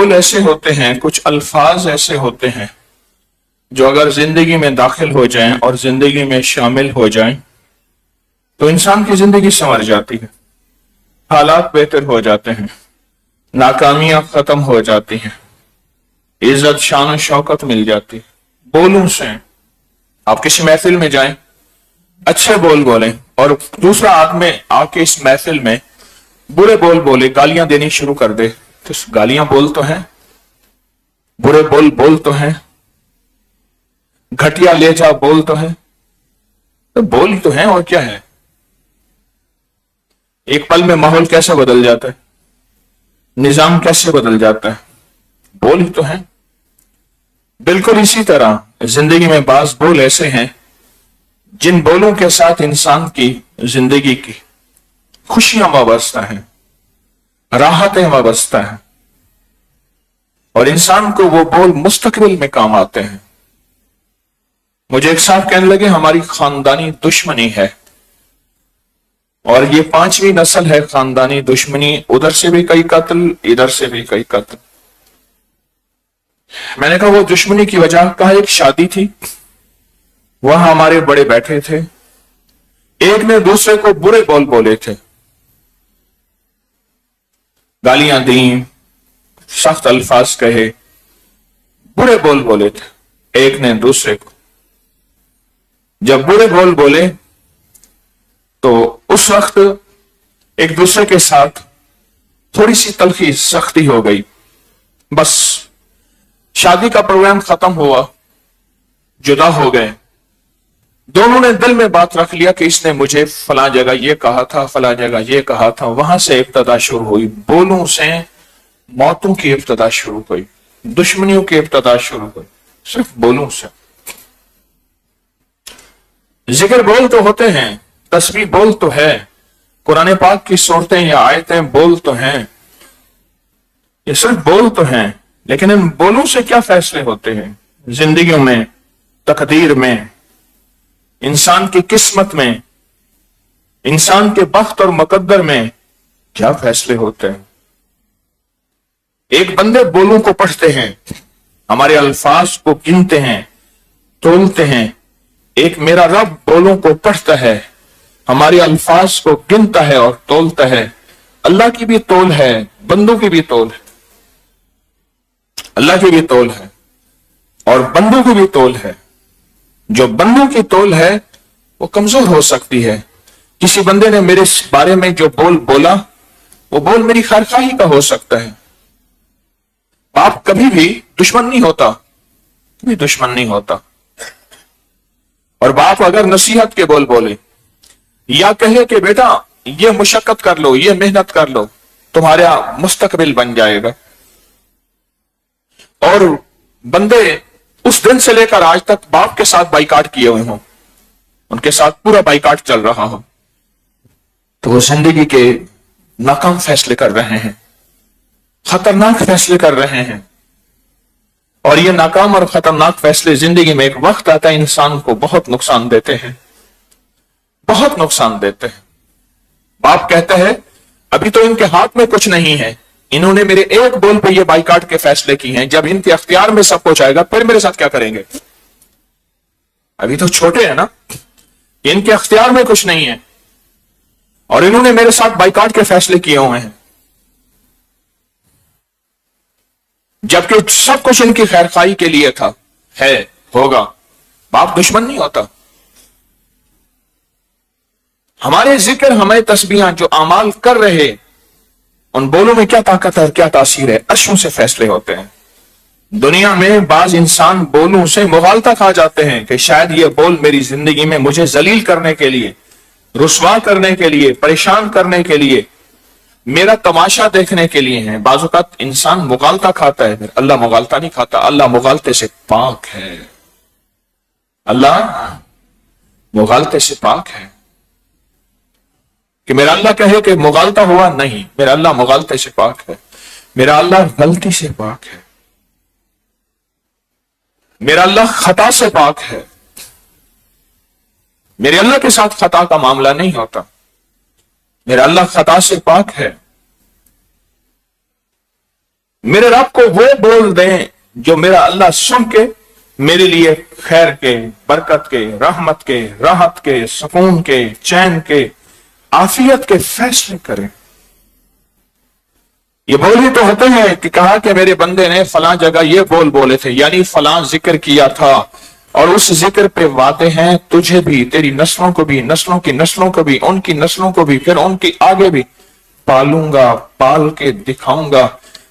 بول ایسے ہوتے ہیں، کچھ الفاظ ایسے ہوتے ہیں جو اگر زندگی میں داخل ہو جائیں اور زندگی میں شامل ہو جائیں تو انسان کی زندگی سنور جاتی ہے، حالات بہتر ہو جاتے ہیں، ناکامیاں ختم ہو جاتی ہیں، عزت شان و شوکت مل جاتی ہے۔ بولوں سے آپ کسی محفل میں جائیں، اچھے بول بولیں، اور دوسرا آدمی آ کے اس محفل میں برے بول بولے، گالیاں دینی شروع کر دے، تو گالیاں بول تو ہیں، برے بول تو ہیں، گھٹیا لے جا بول تو ہے، تو بول ہی تو ہیں، اور کیا ہے۔ ایک پل میں ماحول کیسے بدل جاتا ہے، نظام کیسے بدل جاتا ہے، بول ہی تو ہیں۔ بالکل اسی طرح زندگی میں بعض بول ایسے ہیں جن بولوں کے ساتھ انسان کی زندگی کی خوشیاں وابستہ ہیں، راحتیں وابستہ ہیں، اور انسان کو وہ بول مستقبل میں کام آتے ہیں۔ مجھے ایک صاحب کہنے لگے ہماری خاندانی دشمنی ہے، اور یہ 5ویں نسل ہے خاندانی دشمنی، ادھر سے بھی کئی قتل، ادھر سے بھی کئی قتل۔ میں نے کہا وہ دشمنی کی وجہ کہا ایک شادی تھی، وہاں ہمارے بڑے بیٹھے تھے، ایک نے دوسرے کو برے بول بولے تھے، گالیاں دیں، سخت الفاظ کہے، برے بول بولے تھے ایک نے دوسرے کو۔ جب برے بول بولے تو اس وقت ایک دوسرے کے ساتھ تھوڑی سی تلخی سختی ہو گئی، بس شادی کا پروگرام ختم ہوا، جدا ہو گئے، دونوں نے دل میں بات رکھ لیا کہ اس نے مجھے فلاں جگہ یہ کہا تھا، فلاں جگہ یہ کہا تھا۔ وہاں سے ابتدا شروع ہوئی، بولوں سے موتوں کی ابتدا شروع ہوئی، دشمنیوں کی ابتدا شروع ہوئی، صرف بولوں سے۔ ذکر بول تو ہوتے ہیں، تسبیح بول تو ہے، قرآن پاک کی صورتیں یا آیتیں بول تو ہیں، یہ صرف بول تو ہیں، لیکن ان بولوں سے کیا فیصلے ہوتے ہیں زندگیوں میں، تقدیر میں، انسان کی قسمت میں، انسان کے بخت اور مقدر میں کیا فیصلے ہوتے ہیں۔ ایک بندے بولوں کو پڑھتے ہیں، ہمارے الفاظ کو گنتے ہیں، تولتے ہیں۔ ایک میرا رب بولوں کو پڑھتا ہے، ہمارے الفاظ کو گنتا ہے اور تولتا ہے۔ اللہ کی بھی تول ہے، بندوں کی بھی تول ہے، اللہ کی بھی تول ہے اور بندوں کی بھی تول ہے۔ جو بندوں کی تول ہے وہ کمزور ہو سکتی ہے۔ کسی بندے نے میرے بارے میں جو بول بولا، وہ بول میری خیرخواہی کا ہو سکتا ہے۔ باپ کبھی بھی دشمن نہیں ہوتا، کبھی دشمن نہیں ہوتا، اور باپ اگر نصیحت کے بول بولے یا کہے کہ بیٹا یہ مشقت کر لو، یہ محنت کر لو، تمہارا مستقبل بن جائے گا، اور بندے اس دن سے لے کر آج تک باپ کے ساتھ بائیکاٹ کیے ہوئے ہوں، ان کے ساتھ پورا بائیکاٹ چل رہا ہو، تو وہ زندگی کے ناکام فیصلے کر رہے ہیں، خطرناک فیصلے کر رہے ہیں۔ اور یہ ناکام اور خطرناک فیصلے زندگی میں ایک وقت آتا ہے انسان کو بہت نقصان دیتے ہیں، بہت نقصان دیتے ہیں۔ باپ کہتا ہے ابھی تو ان کے ہاتھ میں کچھ نہیں ہے، انہوں نے میرے ایک بول پہ یہ بائیکاٹ کے فیصلے کی ہیں، جب ان کے اختیار میں سب کچھ آئے گا پھر میرے ساتھ کیا کریں گے؟ ابھی تو چھوٹے ہیں نا، ان کے اختیار میں کچھ نہیں ہے، اور انہوں نے میرے ساتھ بائیکاٹ کے فیصلے کیے ہوئے ہیں، جبکہ سب کچھ ان کی خیرخواہی کے لیے تھا، ہے، ہوگا۔ باپ دشمن نہیں ہوتا۔ ہمارے ذکر، ہمارے تسبیحاں جو اعمال کر رہے، ان بولوں میں کیا طاقت ہے، کیا تاثیر ہے، عرشوں سے فیصلے ہوتے ہیں۔ دنیا میں بعض انسان بولوں سے مغالطہ کھا جاتے ہیں کہ شاید یہ بول میری زندگی میں مجھے ذلیل کرنے کے لیے، رسوا کرنے کے لیے، پریشان کرنے کے لیے، میرا تماشا دیکھنے کے لیے ہیں۔ بعض اوقات انسان مغالطہ کھاتا ہے، اللہ مغالطہ نہیں کھاتا، اللہ مغالطے سے پاک ہے، اللہ مغالطے سے پاک ہے۔ کہ میرا اللہ کہے کہ مغالطہ ہوا، نہیں، میرا اللہ مغالطے سے پاک ہے، میرا اللہ غلطی سے پاک ہے، میرا اللہ خطا سے پاک ہے، میرے اللہ کے ساتھ خطا کا معاملہ نہیں ہوتا، میرا اللہ خطا سے پاک ہے۔ میرے رب کو وہ بول دیں جو میرا اللہ سن کے میرے لیے خیر کے، برکت کے، رحمت کے، راحت کے، سکون کے، چین کے، عافیت کے فیصلے کریں۔ یہ بول ہی تو ہوتے ہیں کہ کہا کہ میرے بندے نے فلاں جگہ یہ بول بولے تھے، یعنی فلاں ذکر کیا تھا، اور اس ذکر پہ وعدے ہیں تجھے بھی، تیری نسلوں کو بھی، نسلوں کی نسلوں کو بھی، ان کی نسلوں کو بھی، پھر ان کی آگے بھی پالوں گا، پال کے دکھاؤں گا،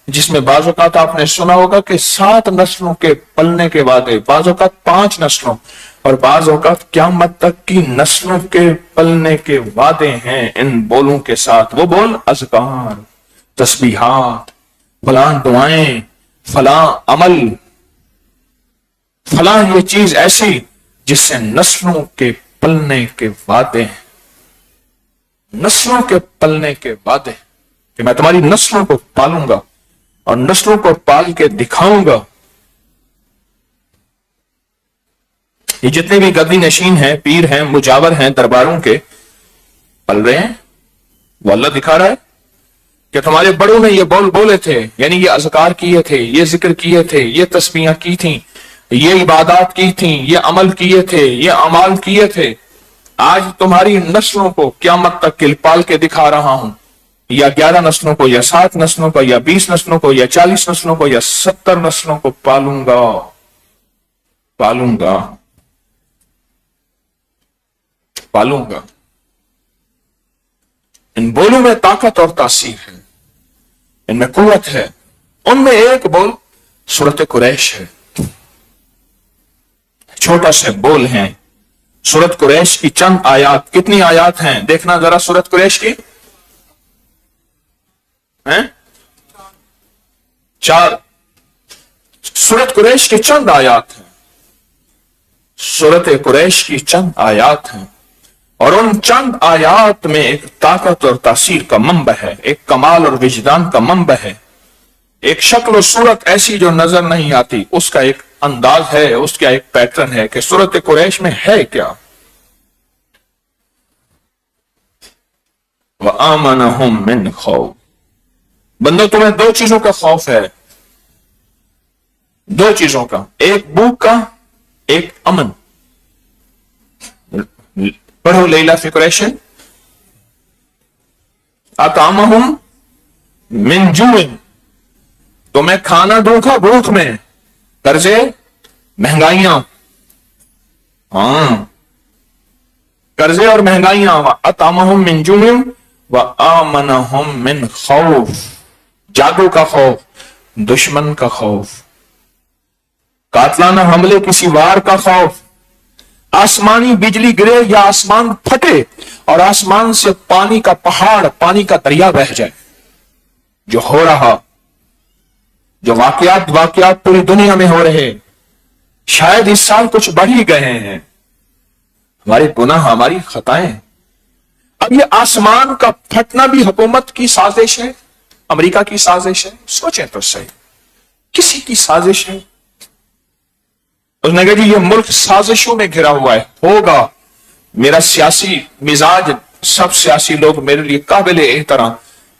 جس میں بعض اوقات آپ نے سنا ہوگا کہ 7 نسلوں کے پلنے کے وعدے، بعض اوقات 5 نسلوں، اور بعض اوقات قیامت تک کی نسلوں کے پلنے کے وعدے ہیں ان بولوں کے ساتھ۔ وہ بول اذکار، تسبیحات، فلاں دعائیں، فلاں عمل، فلاں یہ چیز ایسی جس سے نسلوں کے پلنے کے وعدے ہیں، نسلوں کے پلنے کے وعدے کہ میں تمہاری نسلوں کو پالوں گا اور نسلوں کو پال کے دکھاؤں گا۔ یہ جتنے بھی گدی نشین ہیں، پیر ہیں، مجاور ہیں درباروں کے، پل رہے ہیں، وہ اللہ دکھا رہا ہے کہ تمہارے بڑوں نے یہ بول بولے تھے، یعنی یہ اذکار کیے تھے، یہ ذکر کیے تھے، یہ تسبیحاں کی تھیں، یہ عبادات کی تھیں، یہ عمل کیے تھے، یہ اعمال کیے تھے، آج تمہاری نسلوں کو قیامت تک کل پال کے دکھا رہا ہوں، یا 11 نسلوں کو، یا 7 نسلوں کو، یا 20 نسلوں کو، یا 40 نسلوں کو، یا 70 نسلوں کو پالوں گا، پالوں گا، پالوں گا۔ ان بولوں میں طاقت اور تاثیر ہے، ان میں قوت ہے۔ ان میں ایک بول سورت قریش ہے، چھوٹا سے بول ہیں، سورت قریش کی چند آیات۔ کتنی آیات ہیں دیکھنا ذرا سورت قریش کی؟ 4۔ سورت قریش کی چند آیات ہیں، سورت قریش کی چند آیات ہیں، اور ان چند آیات میں ایک طاقت اور تاثیر کا منبع ہے، ایک کمال اور وجدان کا منبع ہے، ایک شکل و صورت ایسی جو نظر نہیں آتی، اس کا ایک انداز ہے، اس کا ایک پیٹرن ہے کہ سورت قریش میں ہے کیا۔ وَآمَنَهُم مِّنْ خَوْفٍ، بندو تمہیں 2 چیزوں کا خوف ہے، 2 چیزوں کا، ایک بھوک کا، ایک امن۔ پڑھو لیلا فی قریش، اطعمہم من جوع، تمہیں کھانا دوں گا بھوک میں، قرضے، مہنگائیاں، قرضے اور مہنگائیاں، اطعمہم من جوع وآمنہم من خوف، جادو کا خوف، دشمن کا خوف، قاتلانہ حملے، کسی وار کا خوف، آسمانی بجلی گرے یا آسمان پھٹے اور آسمان سے پانی کا پہاڑ، پانی کا دریا بہہ جائے، جو ہو رہا، جو واقعات پوری دنیا میں ہو رہے، شاید اس سال کچھ بڑھ ہی گئے ہیں، ہمارے گناہ، ہماری خطائیں۔ اب یہ آسمان کا پھٹنا بھی حکومت کی سازش ہے، امریکہ کی سازش ہے؟ سوچیں تو صحیح، کسی کی سازش ہے؟ اس نے کہا جی یہ ملک سازشوں میں گھرا ہوا ہے، ہوگا، میرا سیاسی مزاج، سب سیاسی لوگ میرے لیے قابل احترام،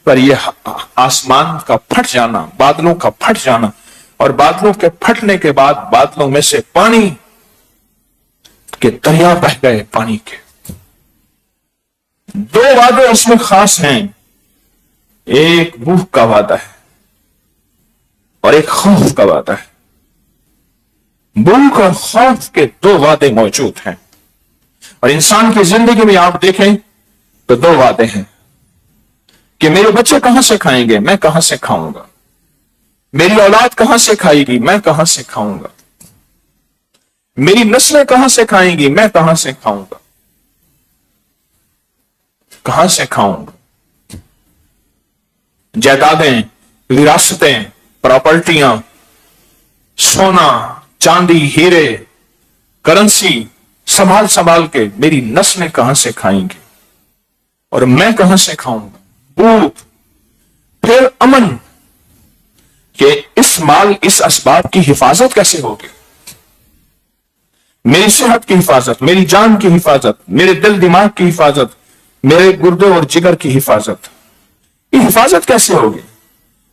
پر یہ آسمان کا پھٹ جانا، بادلوں کا پھٹ جانا، اور بادلوں کے پھٹنے کے بعد بادلوں میں سے پانی کے دریا بہ گئے، پانی کے۔ 2 وعدے اس میں خاص ہیں، ایک بھوک کا وعدہ ہے اور ایک خوف کا وعدہ ہے۔ بھوک اور خوف کے 2 وعدے موجود ہیں، اور انسان کی زندگی میں آپ دیکھیں تو 2 وعدے ہیں کہ میرے بچے کہاں سے کھائیں گے، میں کہاں سے کھاؤں گا، میری اولاد کہاں سے کھائے گی، میں کہاں سے کھاؤں گا، میری نسلیں کہاں سے کھائیں گی، میں کہاں سے کھاؤں گا، کہاں سے کھاؤں گا۔ جائیدادیں، وراثتیں، پراپرٹیاں، سونا، چاندی، ہیرے، کرنسی سنبھال سنبھال کے میری نسلیں کہاں سے کھائیں گی اور میں کہاں سے کھاؤں گا۔ بھوک، پھر امن کہ اس مال، اس اسباب کی حفاظت کیسے ہوگی، میری صحت کی حفاظت، میری جان کی حفاظت، میرے دل دماغ کی حفاظت، میرے گردے اور جگر کی حفاظت، یہ حفاظت کیسے ہوگی۔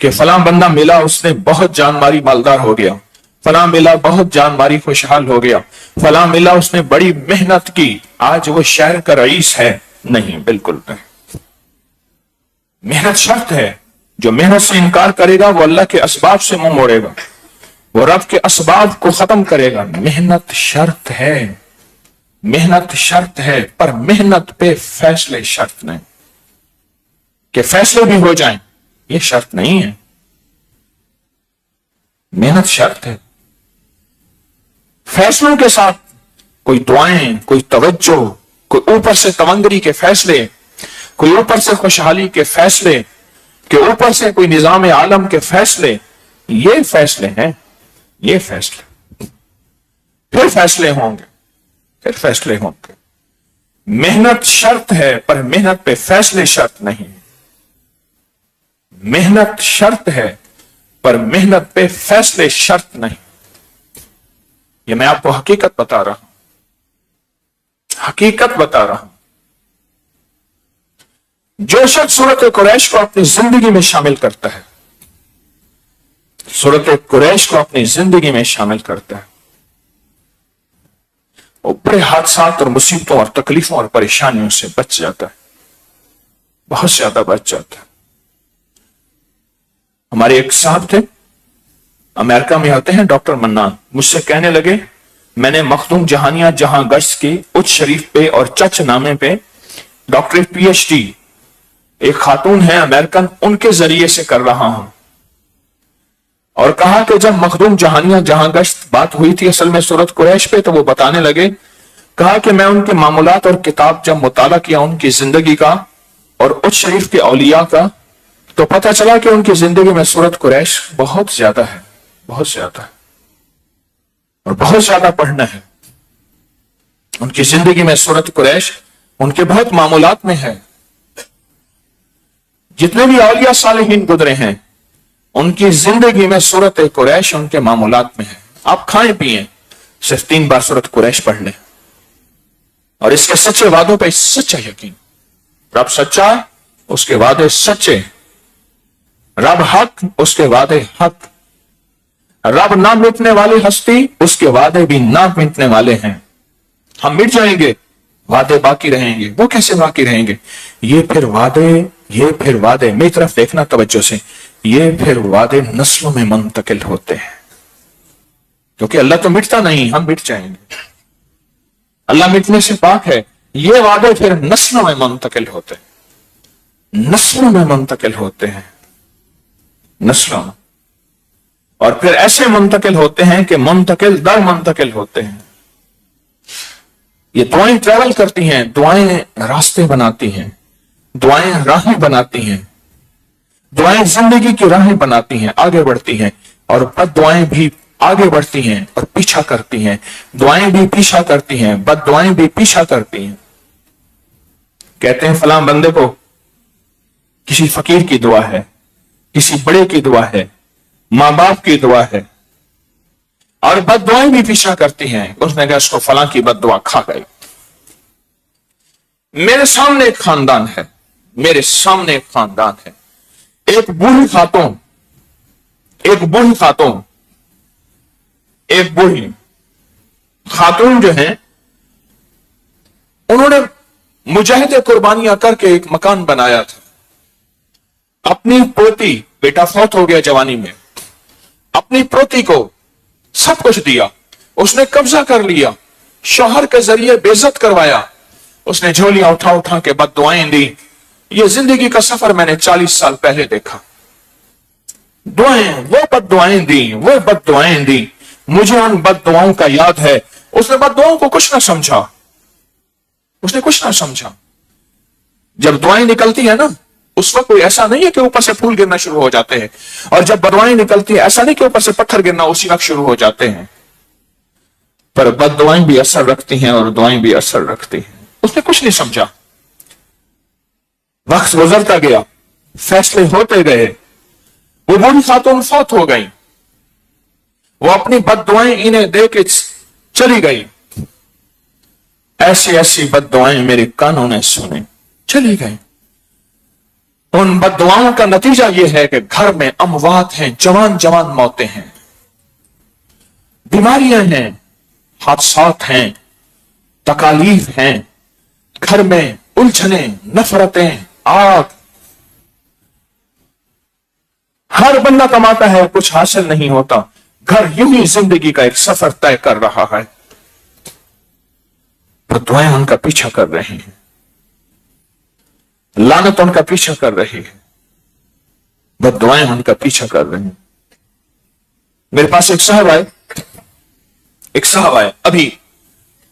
کہ فلاں بندہ ملا اس نے بہت جان ماری مالدار ہو گیا، فلاں ملا بہت جان ماری خوشحال ہو گیا، فلاں ملا اس نے بڑی محنت کی آج وہ شہر کا رئیس ہے. نہیں، بالکل نہیں. محنت شرط ہے. جو محنت سے انکار کرے گا وہ اللہ کے اسباب سے منہ موڑے گا، وہ رب کے اسباب کو ختم کرے گا. محنت شرط ہے، محنت شرط ہے، پر محنت پہ فیصلے شرط نہیں. کہ فیصلے بھی ہو جائیں یہ شرط نہیں ہے. محنت شرط ہے. فیصلوں کے ساتھ کوئی دعائیں، کوئی توجہ، کوئی اوپر سے تونگری کے فیصلے، کوئی اوپر سے خوشحالی کے فیصلے، کہ اوپر سے کوئی نظام عالم کے فیصلے، یہ فیصلے ہیں. یہ فیصلے پھر فیصلے ہوں گے، پھر فیصلے ہوں گے. محنت شرط ہے پر محنت پہ فیصلے شرط نہیں. محنت شرط ہے پر محنت پہ فیصلے شرط نہیں. یہ میں آپ کو حقیقت بتا رہا ہوں، حقیقت بتا رہا ہوں. جو شخص سورت قریش کو اپنی زندگی میں شامل کرتا ہے، سورت قریش کو اپنی زندگی میں شامل کرتا ہے، وہ بڑے حادثات اور مصیبتوں اور تکلیفوں اور پریشانیوں سے بچ جاتا ہے، بہت زیادہ بچ جاتا ہے. ہمارے ایک صاحب تھے، امریکہ میں ہوتے ہیں، ڈاکٹر منان، مجھ سے کہنے لگے میں نے مخدوم جہانیہ جہاں گشت کی اچ شریف پہ اور چچ نامے پہ ڈاکٹریٹ پی ایچ ڈی ایک خاتون ہے امریکن، ان کے ذریعے سے کر رہا ہوں. اور کہا کہ جب مخدوم جہانیہ جہاں گشت بات ہوئی تھی اصل میں سورت قریش پہ، تو وہ بتانے لگے، کہا کہ میں ان کے معمولات اور کتاب جب مطالعہ کیا ان کی زندگی کا اور اچ شریف کے اولیاء کا، تو پتہ چلا کہ ان کی زندگی میں سورت قریش بہت زیادہ ہے، بہت زیادہ ہے، اور بہت زیادہ پڑھنا ہے. ان کی زندگی میں سورت قریش ان کے بہت معمولات میں ہے. جتنے بھی اولیاء صالحین گزرے ہیں ان کی زندگی میں سورت قریش ان کے معمولات میں ہے. آپ کھائیں پیئیں صرف 3 بار سورت قریش پڑھ لیں، اور اس کے سچے وعدوں پہ سچا یقین. رب سچا، اس کے وعدے سچے. رب حق، اس کے وعدے حق. رب نہ مٹنے والی ہستی، اس کے وعدے بھی نہ مٹنے والے ہیں. ہم مٹ جائیں گے، وعدے باقی رہیں گے. وہ کیسے باقی رہیں گے؟ یہ پھر وعدے میری طرف دیکھنا توجہ سے، یہ پھر وعدے نسلوں میں منتقل ہوتے ہیں. کیونکہ اللہ تو مٹتا نہیں، ہم مٹ جائیں گے. اللہ مٹنے سے پاک ہے. یہ وعدے پھر نسلوں میں منتقل ہوتے ہیں، نسلوں میں منتقل ہوتے ہیں، نسلوں میں. اور پھر ایسے منتقل ہوتے ہیں کہ منتقل در منتقل ہوتے ہیں. یہ دعائیں ٹریول کرتی ہیں، دعائیں راستے بناتی ہیں، دعائیں راہیں بناتی ہیں، دعائیں زندگی کی راہیں بناتی ہیں، آگے بڑھتی ہیں. اور بد دعائیں بھی آگے بڑھتی ہیں اور پیچھا کرتی ہیں. دعائیں بھی پیچھا کرتی ہیں، بد دعائیں بھی پیچھا کرتی ہیں. کہتے ہیں فلاں بندے کو کسی فقیر کی دعا ہے، کسی بڑے کی دعا ہے، ماں باپ کی دعا ہے، اور بد دعائیں بھی پیچھا کرتی ہیں. اس نے کہا اس کو فلاں کی بد دعا کھا گئی. میرے سامنے ایک خاندان ہے، میرے سامنے ایک خاندان ہے. ایک بوڑھی خاتون، ایک بوڑھی خاتون، ایک بوڑھی خاتون جو ہیں، انہوں نے مجاہد قربانیاں کر کے ایک مکان بنایا تھا. اپنی پوتی، بیٹا فوت ہو گیا جوانی میں، اپنی پوتی کو سب کچھ دیا، اس نے قبضہ کر لیا، شوہر کے ذریعے بے عزت کروایا، اس نے جھولیاں اٹھا اٹھا کے بد دعائیں دی. یہ زندگی کا سفر میں نے 40 سال پہلے دیکھا. دعائیں، وہ بد دعائیں دی، وہ بد دعائیں دی. مجھے ان بد دعاؤں کا یاد ہے. اس نے بد دعاؤں کو کچھ نہ سمجھا، اس نے کچھ نہ سمجھا. جب دعائیں نکلتی ہیں نا، اس وقت کوئی ایسا نہیں ہے کہ اوپر سے پھول گرنا شروع ہو جاتے ہیں، اور جب بدوائیں نکلتی ہیں ایسا نہیں کہ اوپر سے پتھر گرنا اسی وقت شروع ہو جاتے ہیں. پر بد دعائیں بھی اثر رکھتی ہیں اور دعائیں بھی اثر رکھتی ہیں. اس نے کچھ نہیں سمجھا. وقت گزرتا گیا، فیصلے ہوتے گئے. وہ بوڑھی خاتون فوت ہو گئی، وہ اپنی بد دعائیں انہیں دے کے چلی گئی. ایسی ایسی بد دعائیں میرے کانوں نے سنی، چلی گئی. ان بد دعاؤں کا نتیجہ یہ ہے کہ گھر میں اموات ہیں، جوان جوان موتیں ہیں، بیماریاں ہیں، حادثات ہیں، تکالیف ہیں، گھر میں الجھنیں، نفرتیں، آگ۔ ہر بندہ کماتا ہے، کچھ حاصل نہیں ہوتا، گھر یوں ہی زندگی کا ایک سفر طے کر رہا ہے، بد دعائیں ان کا پیچھا کر رہی ہیں، لعنت ان کا پیچھا کر رہی ہے، بد دعائیں ان کا پیچھا کر رہی ہیں۔ میرے پاس ایک صاحب آئے،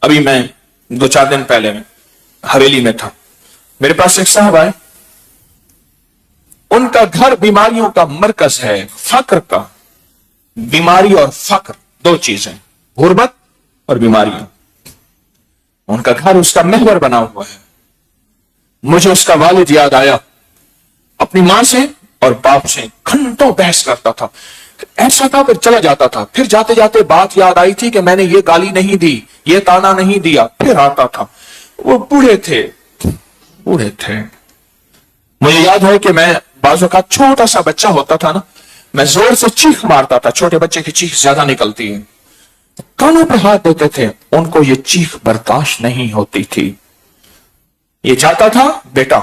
ابھی میں 2-4 دن پہلے میں حویلی میں تھا، میرے پاس ایک صاحب آئے، ان کا گھر بیماریوں کا مرکز ہے، فقر کا، بیماری اور فقر 2 چیزیں، غربت اور بیماریاں، ان کا گھر اس کا محور بنا ہوا ہے۔ مجھے اس کا والد یاد آیا، اپنی ماں سے اور باپ سے گھنٹوں بحث کرتا تھا، ایسا تھا، پھر چلا جاتا تھا، پھر جاتے جاتے بات یاد آئی تھی کہ میں نے یہ گالی نہیں دی، یہ تانا نہیں دیا، پھر آتا تھا۔ وہ بوڑھے تھے۔ مجھے یاد ہے کہ میں بعض اوقات چھوٹا سا بچہ ہوتا تھا نا، میں زور سے چیخ مارتا تھا، چھوٹے بچے کی چیخ زیادہ نکلتی ہے، کانوں پہ ہاتھ دیتے تھے، ان کو یہ چیخ برداشت نہیں ہوتی تھی، یہ چاہتا تھا بیٹا،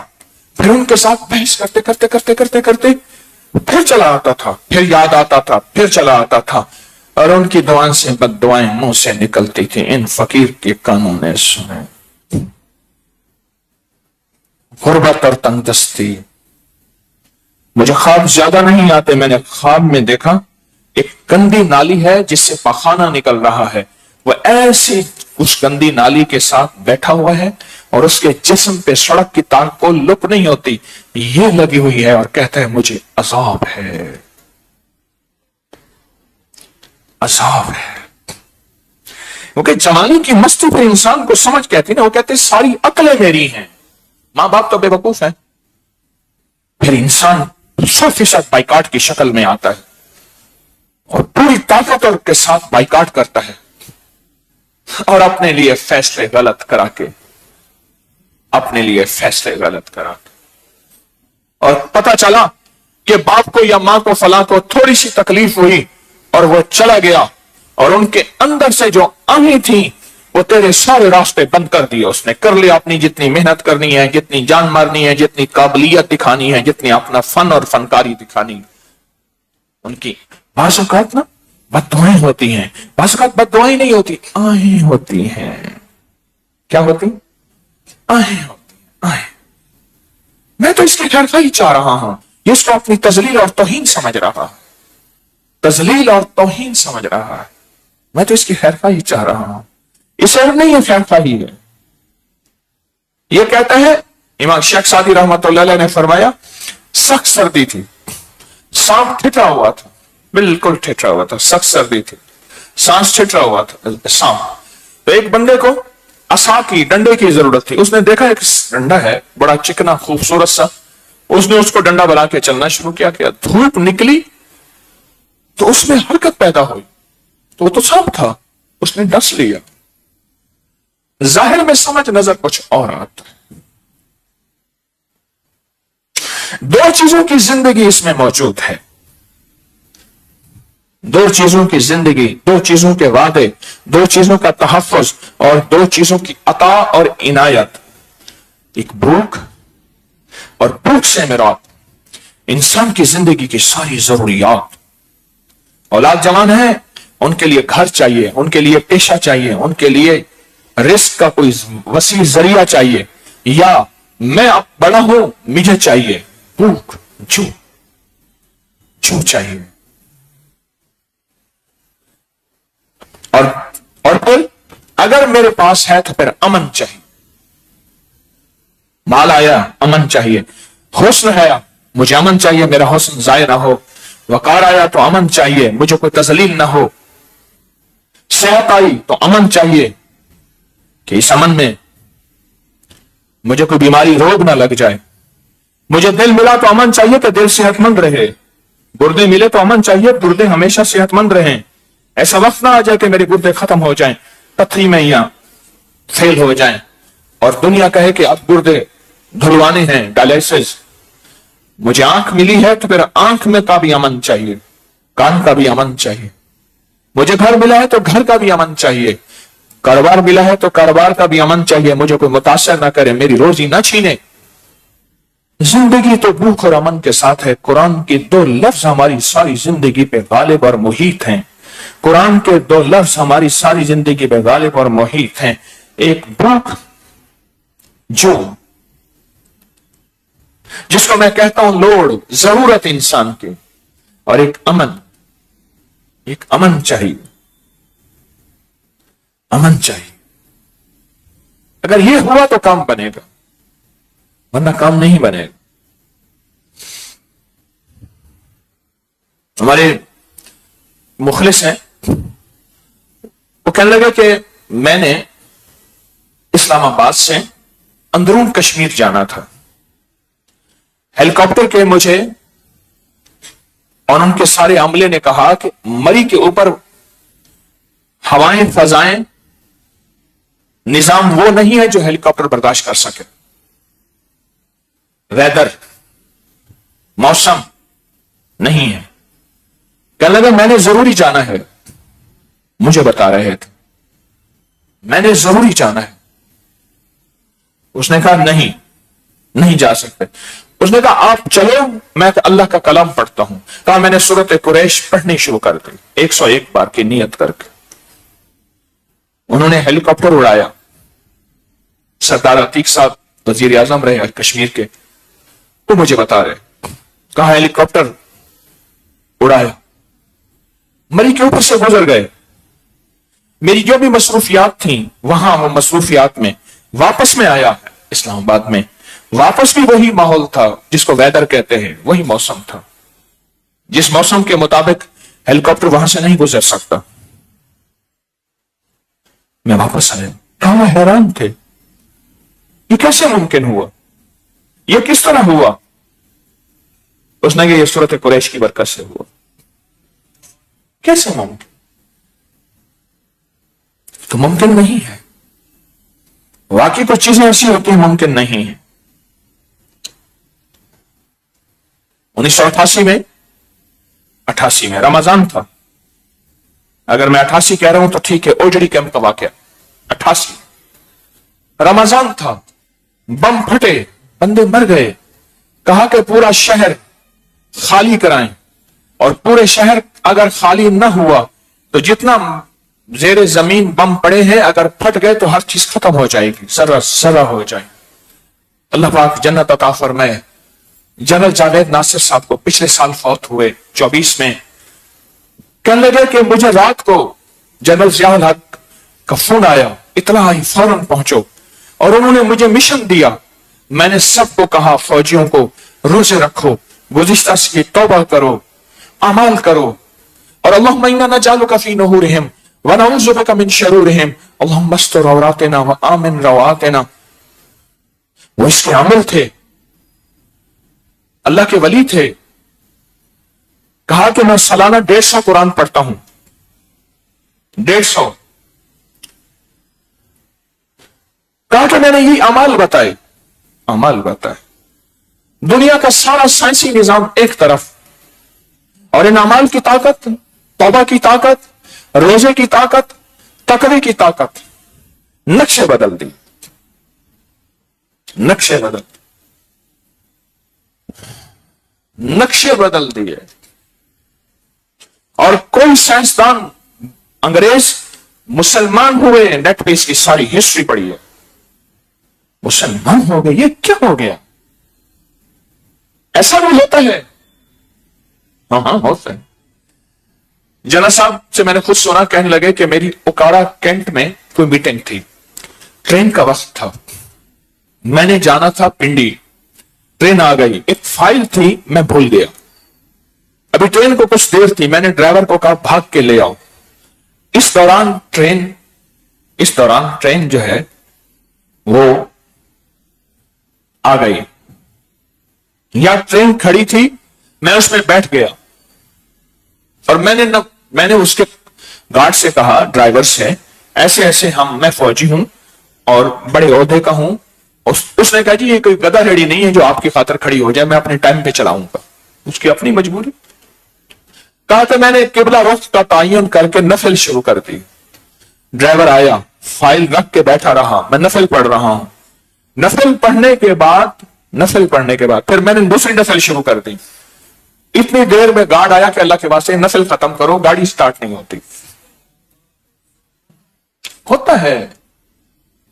پھر ان کے ساتھ بحث کرتے پھر چلا آتا تھا، پھر یاد آتا تھا، پھر چلا آتا تھا، اور ان کی دعائیں سے بد دعائیں منہ سے نکلتی تھی۔ ان فقیر کے کانوں نے سنے۔ غربت اور تنگ دستی۔ مجھے خواب زیادہ نہیں آتے، میں نے خواب میں دیکھا ایک گندی نالی ہے جس سے پخانہ نکل رہا ہے، وہ ایسی اس گندی نالی کے ساتھ بیٹھا ہوا ہے اور اس کے جسم پہ سڑک کی تار کو لک نہیں ہوتی، یہ لگی ہوئی ہے، اور کہتا ہے مجھے عذاب ہے، عذاب ہے۔ کیونکہ جوانی کی مستی پہ انسان کو سمجھ کہتی نا، وہ کہتے ساری عقلیں میری ہیں، ماں باپ تو بے وقوف ہیں، پھر انسان 100% بائیکاٹ کی شکل میں آتا ہے اور پوری طاقت کے ساتھ بائیکاٹ کرتا ہے، اور اپنے لیے فیصلے غلط کرا کے اور پتہ چلا کہ باپ کو یا ماں کو فلاں کو تھوڑی سی تکلیف ہوئی اور وہ چلا گیا، اور ان کے اندر سے جو آہیں تھیں وہ تیرے سارے راستے بند کر دیے، اس نے کر لیا اپنی جتنی محنت کرنی ہے، جتنی جان مارنی ہے، جتنی قابلیت دکھانی ہے، جتنی اپنا فن اور فنکاری دکھانی، ان کی بعض اوقات نا بد دعائیں ہوتی ہیں، بعض اوقات بد دعائیں نہیں ہوتی، آہیں ہوتی ہیں۔ کیا ہوتی؟ آہیں ہوتی ہیں، آہیں۔ میں تو اس کی خیرخواہی چاہ رہا ہوں، یہ اس کو اپنی تذلیل اور توہین سمجھ رہا ہے، تذلیل اور توہین سمجھ رہا ہے، میں تو اس کی خیرخواہی چاہ رہا ہوں، اس عرب نہیں، یہ خیرخواہی ہے۔ یہ کہتا ہے، امام شیخ سعدی رحمۃ اللہ علیہ نے فرمایا، سخت سردی تھی، سانپ ٹھٹرا ہوا تھا، بالکل ٹھٹرا ہوا تھا، سخت سردی تھی، سانس ٹھٹرا ہوا تھا سانپ، تو ایک بندے کو عصا کی، ڈنڈے کی ضرورت تھی، اس نے دیکھا ایک ڈنڈا ہے بڑا چکنا خوبصورت سا، اس نے اس کو ڈنڈا بنا کے چلنا شروع کیا، دھوپ نکلی تو اس میں حرکت پیدا ہوئی، تو وہ تو سانپ تھا، اس نے ڈس لیا، ظاہر میں سمجھ، نظر کچھ اور آتا ہے۔ 2 چیزوں کی زندگی اس میں موجود ہے، 2 چیزوں کی زندگی، 2 چیزوں کے وعدے، 2 چیزوں کا تحفظ اور 2 چیزوں کی عطا اور عنایت، ایک بھوک، اور بھوک سے مراد انسان کی زندگی کی ساری ضروریات۔ اولاد جوان ہے، ان کے لیے گھر چاہیے، ان کے لیے پیشہ چاہیے، ان کے لیے رزق کا کوئی وسیع ذریعہ چاہیے، یا میں اب بڑا ہوں مجھے چاہیے، بھوک، جو چاہیے، اور پھر اگر میرے پاس ہے تو پھر امن چاہیے، مال آیا امن چاہیے، حسن ہے مجھے امن چاہیے، میرا حسن ضائع نہ ہو، وقار آیا تو امن چاہیے، مجھے کوئی تذلیل نہ ہو، صحت آئی تو امن چاہیے کہ اس امن میں مجھے کوئی بیماری روگ نہ لگ جائے، مجھے دل ملا تو امن چاہیے کہ دل صحت مند رہے، گردے ملے تو امن چاہیے گردے ہمیشہ صحت مند رہیں، ایسا وقت نہ آ جائے کہ میرے گردے ختم ہو جائیں، پتھری میں یا فیل ہو جائیں، اور دنیا کہے کہ اب گردے دھلوانے ہیں، ڈائلیسس، مجھے آنکھ ملی ہے تو پھر آنکھ میں کا بھی امن چاہیے، کان کا بھی امن چاہیے. مجھے گھر ملا ہے تو گھر کا بھی امن چاہیے، کاروبار ملا ہے تو کاروبار کا بھی امن چاہیے، مجھے کوئی متاثر نہ کرے، میری روزی نہ چھینے. زندگی تو بھوک اور امن کے ساتھ ہے. قرآن کے 2 لفظ ہماری ساری زندگی پہ غالب اور محیط ہیں. قرآن کے 2 لفظ ہماری ساری زندگی پہ غالب اور محیط ہیں. ایک بھوک جو جس کو میں کہتا ہوں لوڑ، ضرورت انسان کی، اور ایک امن چاہیے. امن چاہیے. اگر یہ ہوا تو کام بنے گا، ورنہ کام نہیں بنے گا. ہمارے مخلص ہیں، وہ کہنے لگے کہ میں نے اسلام آباد سے اندرون کشمیر جانا تھا. ہیلی کاپٹر کے مجھے اور ان کے سارے عملے نے کہا کہ مری کے اوپر ہوائیں، فضائیں، نظام وہ نہیں ہے جو ہیلی کاپٹر برداشت کر سکے. ویدر، موسم نہیں ہے. کہنے لگا میں نے ضروری جانا ہے. مجھے بتا رہے تھے میں نے ضروری جانا ہے. اس نے کہا نہیں جا سکتے. اس نے کہا آپ چلو، میں اللہ کا کلام پڑھتا ہوں. کہا میں نے سورۃ قریش پڑھنی شروع کر دی 101 بار کی نیت کر کے. انہوں نے ہیلی کاپٹر اڑایا. سردار عتیق صاحب وزیر اعظم رہے کشمیر کے، تو مجھے بتا رہے، کہا ہیلی کاپٹر اڑایا، مری کے اوپر سے گزر گئے. میری جو بھی مصروفیات تھیں وہاں، وہ مصروفیات میں واپس میں آیا اسلام آباد میں. واپس بھی وہی ماحول تھا جس کو ویدر کہتے ہیں، وہی موسم تھا جس موسم کے مطابق ہیلی کاپٹر وہاں سے نہیں گزر سکتا. میں واپس آیا. کہاں حیران تھے، یہ کیسے ممکن ہوا، یہ کس طرح ہوا. اس نے کہا یہ سورۃ قریش کی برکت سے ہوا. کیسے ممکن؟ تو ممکن نہیں ہے. واقعی کچھ چیزیں ایسی ہوتی ہیں ممکن نہیں ہے. 1988 میں رمضان تھا. اگر میں 88 کہہ رہا ہوں تو ٹھیک ہے، اوجڑی کیمپ کا واقعہ 88 رمضان تھا. بم پھٹے، بندے مر گئے. کہا کہ پورا شہر خالی کرائیں، اور پورے شہر اگر خالی نہ ہوا تو جتنا زیر زمین بم پڑے ہیں اگر پھٹ گئے تو ہر چیز ختم ہو جائے گی، ذرہ ہو جائے. اللہ پاک جنت عطا فرمائے. جنرل جاوید ناصر صاحب کو پچھلے سال فوت ہوئے 24 میں. کہنے لگے کہ مجھے رات کو جنرل ضیاء الحق کا فون آیا، اطلاع آئی، فوراً پہنچو. اور انہوں نے مجھے مشن دیا. میں نے سب کو کہا فوجیوں کو روزے رکھو، گزشتہ سے توبہ کرو، اعمال کرو، اور اللہم انا نجعلک فی نحورہم ونعوذ بک من شرورہم اللہم استر عوراتنا وآمن رواتنا. وہ اس کے عمل تھے، اللہ کے ولی تھے. کہا کہ میں سالانہ 150 قرآن پڑھتا ہوں. 150. کہا کہ میں نے یہ اعمال بتائے. دنیا کا سارا سائنسی نظام ایک طرف، اور ان اعمال کی طاقت، توبہ کی طاقت، روزے کی طاقت، تقوی کی طاقت نقشے بدل دی. نقشے بدل دیے. اور کوئی سائنسدان انگریز مسلمان ہوئے، نیٹ پہ اس کی ساری ہسٹری پڑھی ہے. مسلمان ہو گئے، یہ کیا ہو گیا؟ ایسا بھی ہوتا ہے. ہاں ہوتا ہے. جنرل صاحب سے میں نے خود سنا، کہنے لگے کہ میری اوکاڑا کینٹ میں کوئی میٹنگ تھی، ٹرین کا وقت تھا، میں نے جانا تھا پنڈی. ٹرین آ گئی، ایک فائل تھی میں بھول گیا. ابھی ٹرین کو کچھ دیر تھی، میں نے ڈرائیور کو کہا بھاگ کے لے آؤ. اس دوران ٹرین جو ہے وہ آ گئی، یا ٹرین کھڑی تھی، میں اس میں بیٹھ گیا. اور میں نے اس کے گارڈ سے کہا، ڈرائیور سے، ایسے میں فوجی ہوں اور بڑے عہدے کا ہوں، اس نے کہا جی یہ کوئی گدھا ریڈی نہیں ہے جو آپ کی خاطر کھڑی ہو جائے، میں اپنے ٹائم پہ چلاؤں گا، اس کی اپنی مجبوری۔ کہا کہ میں نے قبلہ رخ کا تعین کر کے نفل شروع کر دی، ڈرائیور آیا، فائل رکھ کے بیٹھا رہا، میں نفل پڑھ رہا ہوں، نفل پڑھنے کے بعد پھر میں نے دوسری نفل شروع کر دی، اتنی دیر میں گارڈ آیا کہ اللہ کے واسطے نفل ختم کرو، گاڑی سٹارٹ نہیں ہوتی۔ ہوتا ہے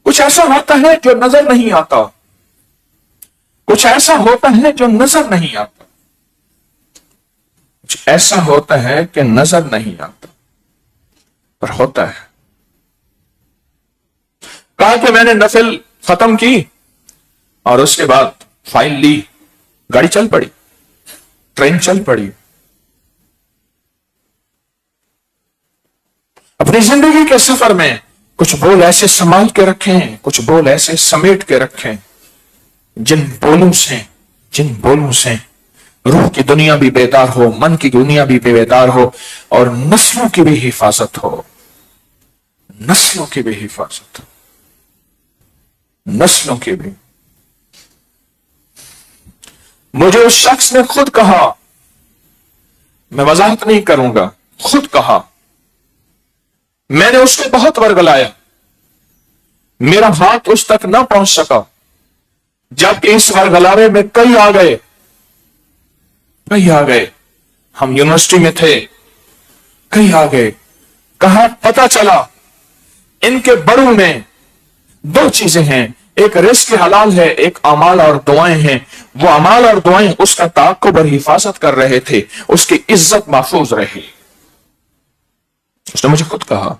کچھ ایسا ہوتا ہے جو نظر نہیں آتا، کچھ ایسا ہوتا ہے جو نظر نہیں آتا، کچھ ایسا ہوتا ہے کہ نظر نہیں آتا پر ہوتا ہے۔ کہا کہ میں نے نفل ختم کی اور اس کے بعد فائل لی، گاڑی چل پڑی، ٹرین چل پڑی۔ اپنی زندگی کے سفر میں کچھ بول ایسے سنبھال کے رکھیں، کچھ بول ایسے سمیٹ کے رکھیں جن بولوں سے روح کی دنیا بھی بیدار ہو، من کی دنیا بھی بیدار ہو، اور نسلوں کی بھی حفاظت ہو، نسلوں کی بھی حفاظت ہو، نسلوں کی بھی۔ مجھے اس شخص نے خود کہا، میں وضاحت نہیں کروں گا، خود کہا، میں نے اس کو بہت ورگلایا، میرا ہاتھ اس تک نہ پہنچ سکا، جبکہ اس ورگلاوے میں کئی آ گئے، ہم یونیورسٹی میں تھے، کئی آ گئے۔ کہاں پتا چلا ان کے بڑوں میں دو چیزیں ہیں، ایک رزق حلال ہے، ایک اعمال اور دعائیں ہیں۔ وہ اعمال اور دعائیں اس کا تعاقب اور حفاظت کر رہے تھے، اس کی عزت محفوظ رہی۔ اس نے مجھے خود کہا،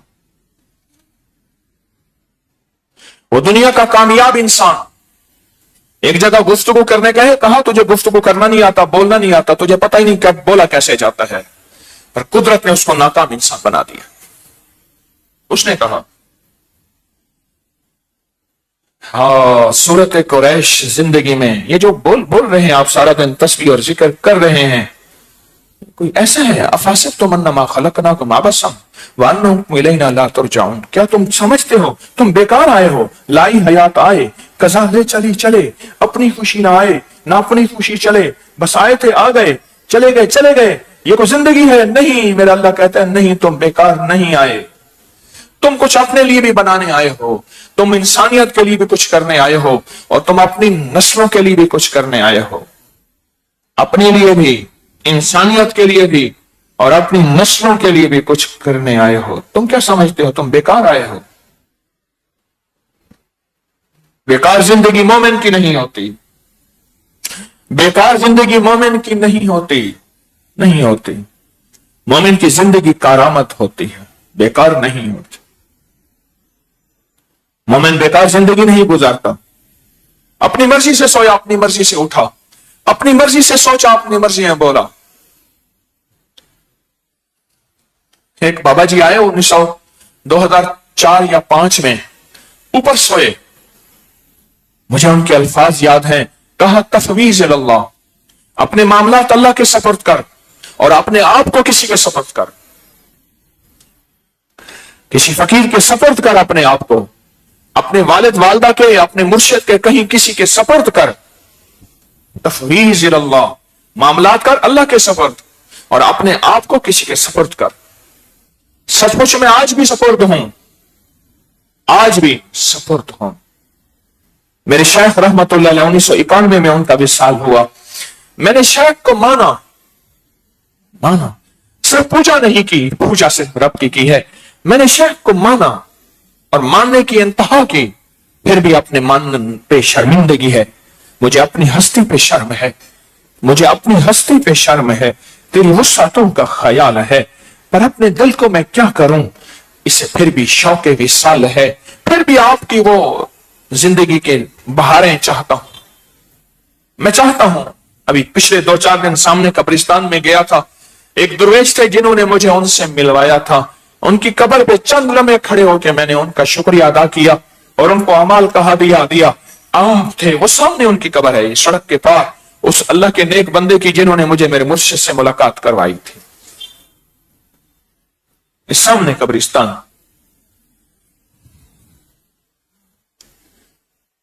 وہ دنیا کا کامیاب انسان ایک جگہ گفتگو کرنے گئے، کہا تجھے گفتگو کرنا نہیں آتا، بولنا نہیں آتا، تجھے پتہ ہی نہیں کہ بولا کیسے جاتا ہے، پر قدرت نے اس کو ناکام انسان بنا دیا۔ اس نے کہا، ہاں صورت قریش زندگی میں یہ جو بول رہے ہیں آپ، سارا دن تسبیح اور ذکر کر رہے ہیں، کوئی ایسا ہے؟ افحسبتم انما خلقناکم عبثا وانکم الینا لا ترجعون، کیا تم سمجھتے ہو تم بیکار آئے ہو؟ لائی حیات آئے، قضا لے چلے، اپنی خوشی نہ آئے نہ اپنی خوشی چلے، بس آئے تھے آ گئے، چلے گئے، یہ کوئی زندگی ہے؟ نہیں، میرا اللہ کہتا ہے نہیں، تم بیکار نہیں آئے، تم کچھ اپنے لیے بھی بنانے آئے ہو، تم انسانیت کے لیے بھی کچھ کرنے آئے ہو، اور تم اپنی نسلوں کے لیے بھی کچھ کرنے آئے ہو، اپنے لیے بھی، انسانیت کے لیے بھی، اور اپنی نسلوں کے لیے بھی کچھ کرنے آئے ہو۔ تم کیا سمجھتے ہو تم بیکار آئے ہو؟ بیکار زندگی مومن کی نہیں ہوتی، بیکار زندگی مومن کی نہیں ہوتی، مومن کی زندگی کارآمد ہوتی ہے، بیکار نہیں ہوتی۔ مومن بیکار زندگی نہیں گزارتا، اپنی مرضی سے سویا، اپنی مرضی سے اٹھا، اپنی مرضی سے سوچا، اپنی مرضی میں بولا۔ ایک بابا جی آئے 2004 یا 2005 میں، اوپر سوئے، مجھے ان کے الفاظ یاد ہیں، کہا تفویض اللہ، اپنے معاملات اللہ کے سپرد کر اور اپنے آپ کو کسی کے سپرد کر، کسی فقیر کے سپرد کر، اپنے آپ کو، اپنے والد والدہ کے، اپنے مرشد کے، کہیں کسی کے سپرد کر۔ تفویض اللہ، معاملات کر اللہ کے سپرد اور اپنے آپ کو کسی کے سپرد کر۔ سچ مچ میں آج بھی سپرد ہوں، آج بھی سپرد ہوں۔ میرے شیخ رحمت اللہ علیہ 1991 میں ان کا وصال ہوا، میں نے شیخ کو مانا، صرف پوجا نہیں کی، پوجا صرف رب کی ہے، میں نے شیخ کو مانا اور ماننے کی انتہا کی، پھر بھی اپنے ماننے پہ شرمندگی ہے، مجھے اپنی ہستی پہ شرم ہے، مجھے اپنی ہستی پہ شرم ہے، تیری وسعتوں کا خیال ہے، پر اپنے دل کو میں کیا کروں، اسے پھر بھی شوق وصال ہے، پھر بھی آپ کی وہ زندگی کے بہاریں چاہتا ہوں، میں چاہتا ہوں۔ ابھی پچھلے 2-4 دن سامنے قبرستان میں گیا تھا، ایک درویش تھے جنہوں نے مجھے ان سے ملوایا تھا، ان کی قبر پہ چند لمحے کھڑے ہو کے میں نے ان کا شکریہ ادا کیا اور ان کو اعمال کا ہدیہ دیا۔ آپ تھے، وہ سامنے ان کی قبر ہے، سڑک کے پاس، اس اللہ کے نیک بندے کی جنہوں نے مجھے میرے مرشد سے ملاقات کروائی تھی، اس سامنے قبرستان۔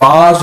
5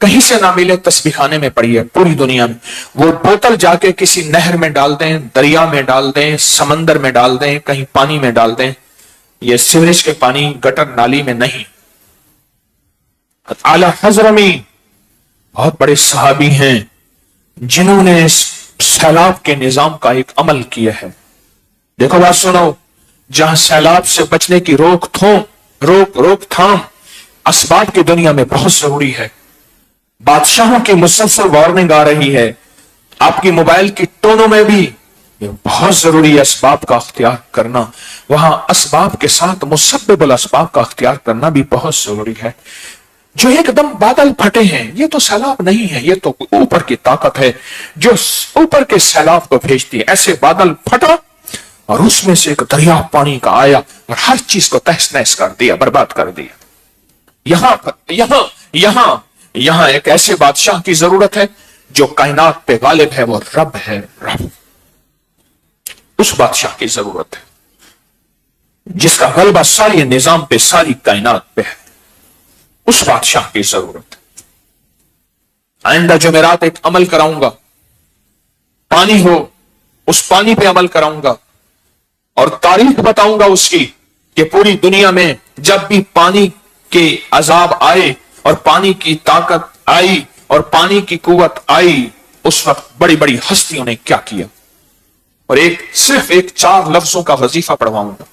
کہیں سے نہ ملے تسبیح خانے میں پڑی ہے پوری دنیا میں. وہ بوتل جا کے کسی نہر میں ڈال دیں, دریا میں ڈال دیں, سمندر میں ڈال دیں, کہیں پانی میں ڈال دیں, یہ سیوریج کے پانی گٹر نالی میں نہیں. اعلی حضرمی بہت بڑے صحابی ہیں جنہوں نے اس سیلاب کے نظام کا ایک عمل کیا ہے. دیکھو بات سنو, جہاں سیلاب سے بچنے کی روک تھام اسباب کی دنیا میں بہت ضروری ہے. بادشاہوں کی مسلسل وارننگ آ رہی ہے, آپ کی موبائل کی ٹونوں میں بھی یہ بہت ضروری ہے اسباب کا اختیار کرنا. وہاں اسباب کے ساتھ مسبب الاسباب کا اختیار کرنا بھی بہت ضروری ہے. جو ایک دم بادل پھٹے ہیں یہ تو سیلاب نہیں ہے, یہ تو اوپر کی طاقت ہے جو اوپر کے سیلاب کو بھیجتی ہے. ایسے بادل پھٹا اور اس میں سے ایک دریا پانی کا آیا اور ہر چیز کو تہس نہس کر دیا, برباد کر دیا. یہاں ایک ایسے بادشاہ کی ضرورت ہے جو کائنات پہ غالب ہے, وہ رب ہے. رب, اس بادشاہ کی ضرورت ہے جس کا غلبہ ساری نظام پہ, ساری کائنات پہ ہے. اس بادشاہ کی ضرورت ہے. آئندہ جمعرات ایک عمل کراؤں گا, پانی ہو, اس پانی پہ عمل کراؤں گا اور تاریخ بتاؤں گا اس کی کہ پوری دنیا میں جب بھی پانی کے عذاب آئے اور پانی کی طاقت آئی اور پانی کی قوت آئی, اس وقت بڑی بڑی ہستیوں نے کیا کیا. اور صرف 4 لفظوں کا وظیفہ پڑھواؤں گا.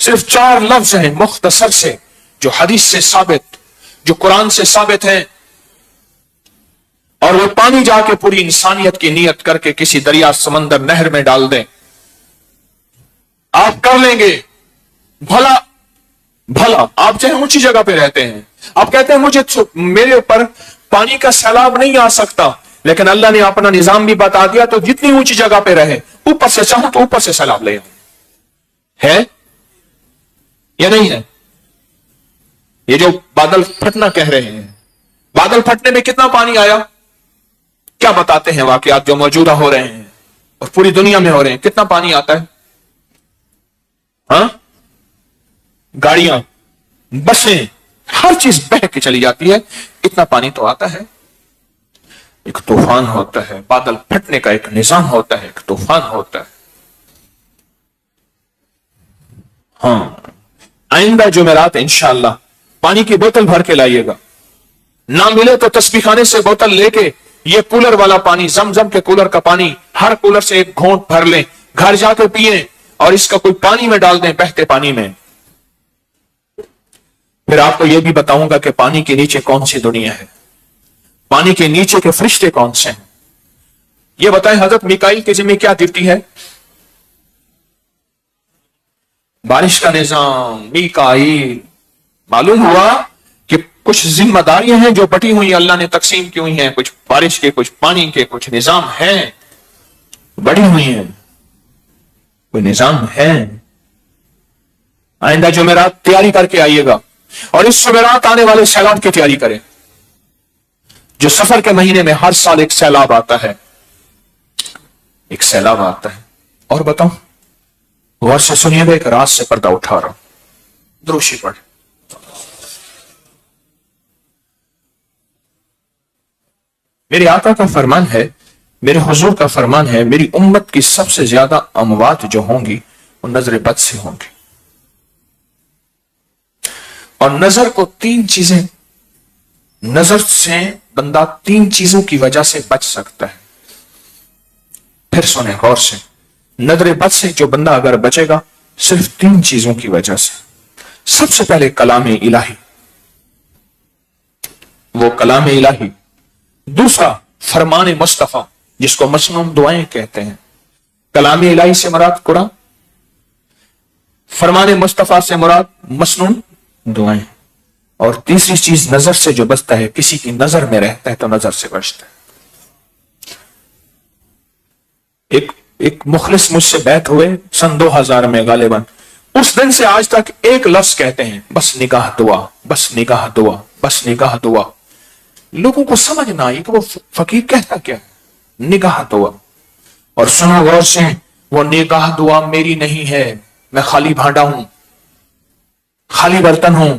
صرف 4 لفظ ہیں مختصر سے, جو حدیث سے ثابت, جو قرآن سے ثابت ہیں, اور وہ پانی جا کے پوری انسانیت کی نیت کر کے کسی دریا, سمندر, نہر میں ڈال دیں. آپ کر لیں گے بھلا آپ چاہے اونچی جگہ پہ رہتے ہیں, آپ کہتے ہیں مجھے میرے اوپر پانی کا سیلاب نہیں آ سکتا, لیکن اللہ نے اپنا نظام بھی بتا دیا تو جتنی اونچی جگہ پہ رہے اوپر سے چاہو تو اوپر سے سیلاب لے ہے یا نہیں ہے. یہ جو بادل پھٹنا کہہ رہے ہیں, بادل پھٹنے میں کتنا پانی آیا, کیا بتاتے ہیں واقعات جو موجودہ ہو رہے ہیں اور پوری دنیا میں ہو رہے ہیں. کتنا پانی آتا ہے, ہاں, گاڑیاں, بسیں, ہر چیز بہہ کے چلی جاتی ہے. اتنا پانی تو آتا ہے. ایک طوفان ہوتا ہے, بادل پھٹنے کا ایک نظام ہوتا ہے, ایک طوفان ہوتا ہے. ہاں, آئندہ جمعرات انشاءاللہ پانی کی بوتل بھر کے لائیے گا. نہ ملے تو تسبیح خانے سے بوتل لے کے یہ کولر والا پانی, زمزم کے کولر کا پانی, ہر کولر سے ایک گھونٹ بھر لیں, گھر جا کے پیئیں اور اس کا کوئی پانی میں ڈال دیں, بہتے پانی میں. پھر آپ کو یہ بھی بتاؤں گا کہ پانی کے نیچے کون سی دنیا ہے, پانی کے نیچے کے فرشتے کون سے ہیں. یہ بتائیں حضرت میکائیل کے ذمہ کیا ڈیوٹی ہے, بارش کا نظام. میکائیل, معلوم ہوا کہ کچھ ذمہ داریاں ہیں جو بٹی ہوئی اللہ نے تقسیم کی ہوئی ہیں, کچھ بارش کے, کچھ پانی کے, کچھ نظام ہیں بڑی ہوئی ہیں, کوئی نظام ہے. آئندہ جمعرات تیاری کر کے آئیے گا اور اس جمعرات آنے والے سیلاب کی تیاری کریں. جو سفر کے مہینے میں ہر سال ایک سیلاب آتا ہے, ایک سیلاب آتا ہے. اور بتاؤں, غور سے سنیے گا, ایک رات سے پردہ اٹھا رہا ہوں, دروشی پڑھ. میرے آقا کا فرمان ہے, میرے حضور کا فرمان ہے, میری امت کی سب سے زیادہ اموات جو ہوں گی وہ نظر بد سے ہوں گی. اور نظر کو 3 چیزیں, نظر سے بندہ 3 چیزوں کی وجہ سے بچ سکتا ہے. پھر سنیں غور سے, نظر بد سے جو بندہ اگر بچے گا صرف 3 چیزوں کی وجہ سے. سب سے پہلے کلام الہی, وہ کلام الہی. دوسرا فرمان مصطفیٰ جس کو مسنون دعائیں کہتے ہیں. کلام الہی سے مراد قرآن, فرمان مصطفیٰ سے مراد مسنون دعائیں. اور تیسری چیز نظر سے جو بچتا ہے, کسی کی نظر میں رہتا ہے تو نظر سے بچتا ہے. ایک مخلص مجھ سے بیعت ہوئے سن 2000 میں غالباً, اس دن سے آج تک ایک لفظ کہتے ہیں, بس نگاہ دعا, بس نگاہ دعا, بس نگاہ دعا. لوگوں کو سمجھ نہ آئی کہ وہ فقیر کہتا کیا ہے, نگاہ دعا. اور سنو غور سے, وہ نگاہ دعا میری نہیں ہے, میں خالی بھانڈا ہوں, خالی برتن ہوں.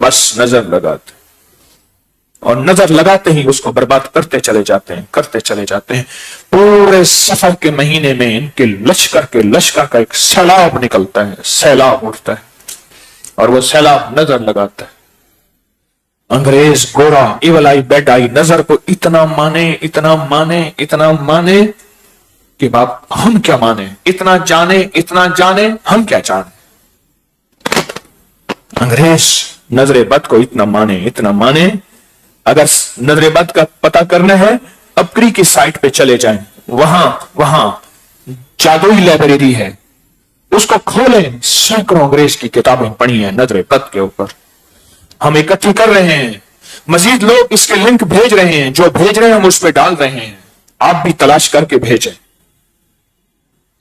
بس نظر لگاتے اور نظر لگاتے ہی اس کو برباد کرتے چلے جاتے ہیں. پورے سفر کے مہینے میں ان کے لشکر کا ایک سیلاب نکلتا ہے, سیلاب اٹھتا ہے, اور وہ سیلاب نظر لگاتا ہے. انگریز گورا ایول آئی بیڈ آئی نظر کو اتنا مانے کہ باپ ہم کیا مانے, اتنا جانے ہم کیا جانے. انگریز نظر بد کو اتنا مانے. اگر نظر بد کا پتہ کرنا ہے اپکری کی سائٹ پہ چلے جائیں, وہاں جادوئی لائبریری ہے, اس کو کھولیں. سینکڑوں انگریز کی کتابیں پڑھی ہیں نظر بد کے اوپر. ہم اکٹھی کر رہے ہیں, مزید لوگ اس کے لنک بھیج رہے ہیں, جو بھیج رہے ہیں ہم اس پہ ڈال رہے ہیں, آپ بھی تلاش کر کے بھیجیں.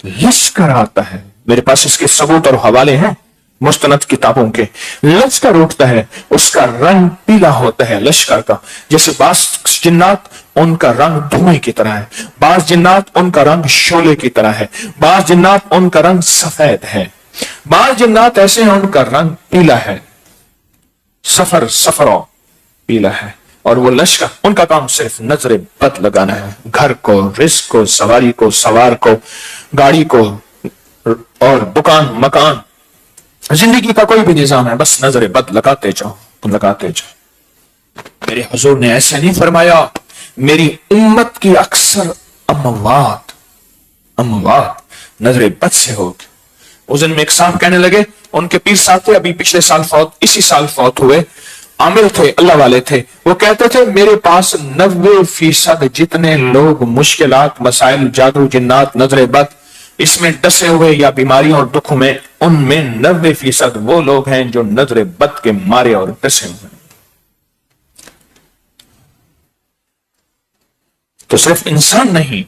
لشکر آتا ہے, میرے پاس اس کے ثبوت اور حوالے ہیں مستند کتابوں کے. لشکر اٹھتا ہے, اس کا رنگ پیلا ہوتا ہے لشکر کا. جیسے بعض جنات ان کا رنگ دھوئیں کی طرح ہے, بعض جنات ان کا رنگ شعلے کی طرح ہے, بعض جنات ان کا رنگ سفید ہے, بعض جنات ایسے ہیں ان کا رنگ پیلا ہے, سفروں پیلا ہے. اور وہ لشکر ان کا کام صرف نظر بد لگانا ہے. گھر کو, رزق کو, سواری کو, سوار کو, گاڑی کو, اور دکان مکان, زندگی کا کوئی بھی نظام ہے, بس نظر بد لگاتے جاؤ. میرے حضور نے ایسے نہیں فرمایا. میری امت کی اکثر اموات نظر بد سے ہوگی. اس دن میں ایک صاحب کہنے لگے, ان کے پیر صاحب تھے, ابھی پچھلے سال اسی سال فوت ہوئے, عامل تھے, اللہ والے تھے. وہ کہتے تھے میرے پاس 90% جتنے لوگ مشکلات, مسائل, جادو, جنات, نظر بد اس میں ڈسے ہوئے یا بیماریوں اور دکھوں میں, ان میں 90% وہ لوگ ہیں جو نظر بد کے مارے اور ڈسے ہوئے. تو صرف انسان نہیں,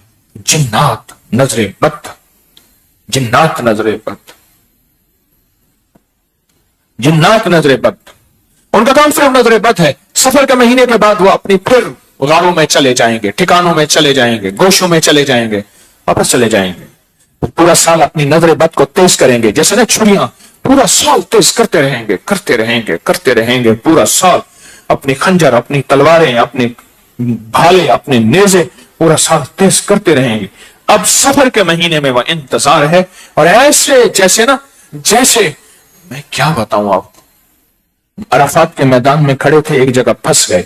جنات نظر بد, جنات نظر بد, ان کا کام صرف نظر بد ہے. سفر کے مہینے کے بعد وہ اپنی پھر غاروں میں چلے جائیں گے, ٹھکانوں میں چلے جائیں گے, گوشوں میں چلے جائیں گے, واپس چلے جائیں گے. پورا سال اپنی نظر بد کو تیز کریں گے, جیسے نا چھریاں, پورا سال تیز کرتے رہیں گے. پورا سال اپنی خنجر, اپنی تلواریں, اپنے بھالے, اپنے نیزے پورا سال تیز کرتے رہیں گے. اب سفر کے مہینے میں وہ انتظار ہے, اور ایسے جیسے میں کیا بتاؤں آپ کو, عرفات کے میدان میں کھڑے تھے, ایک جگہ پھنس گئے,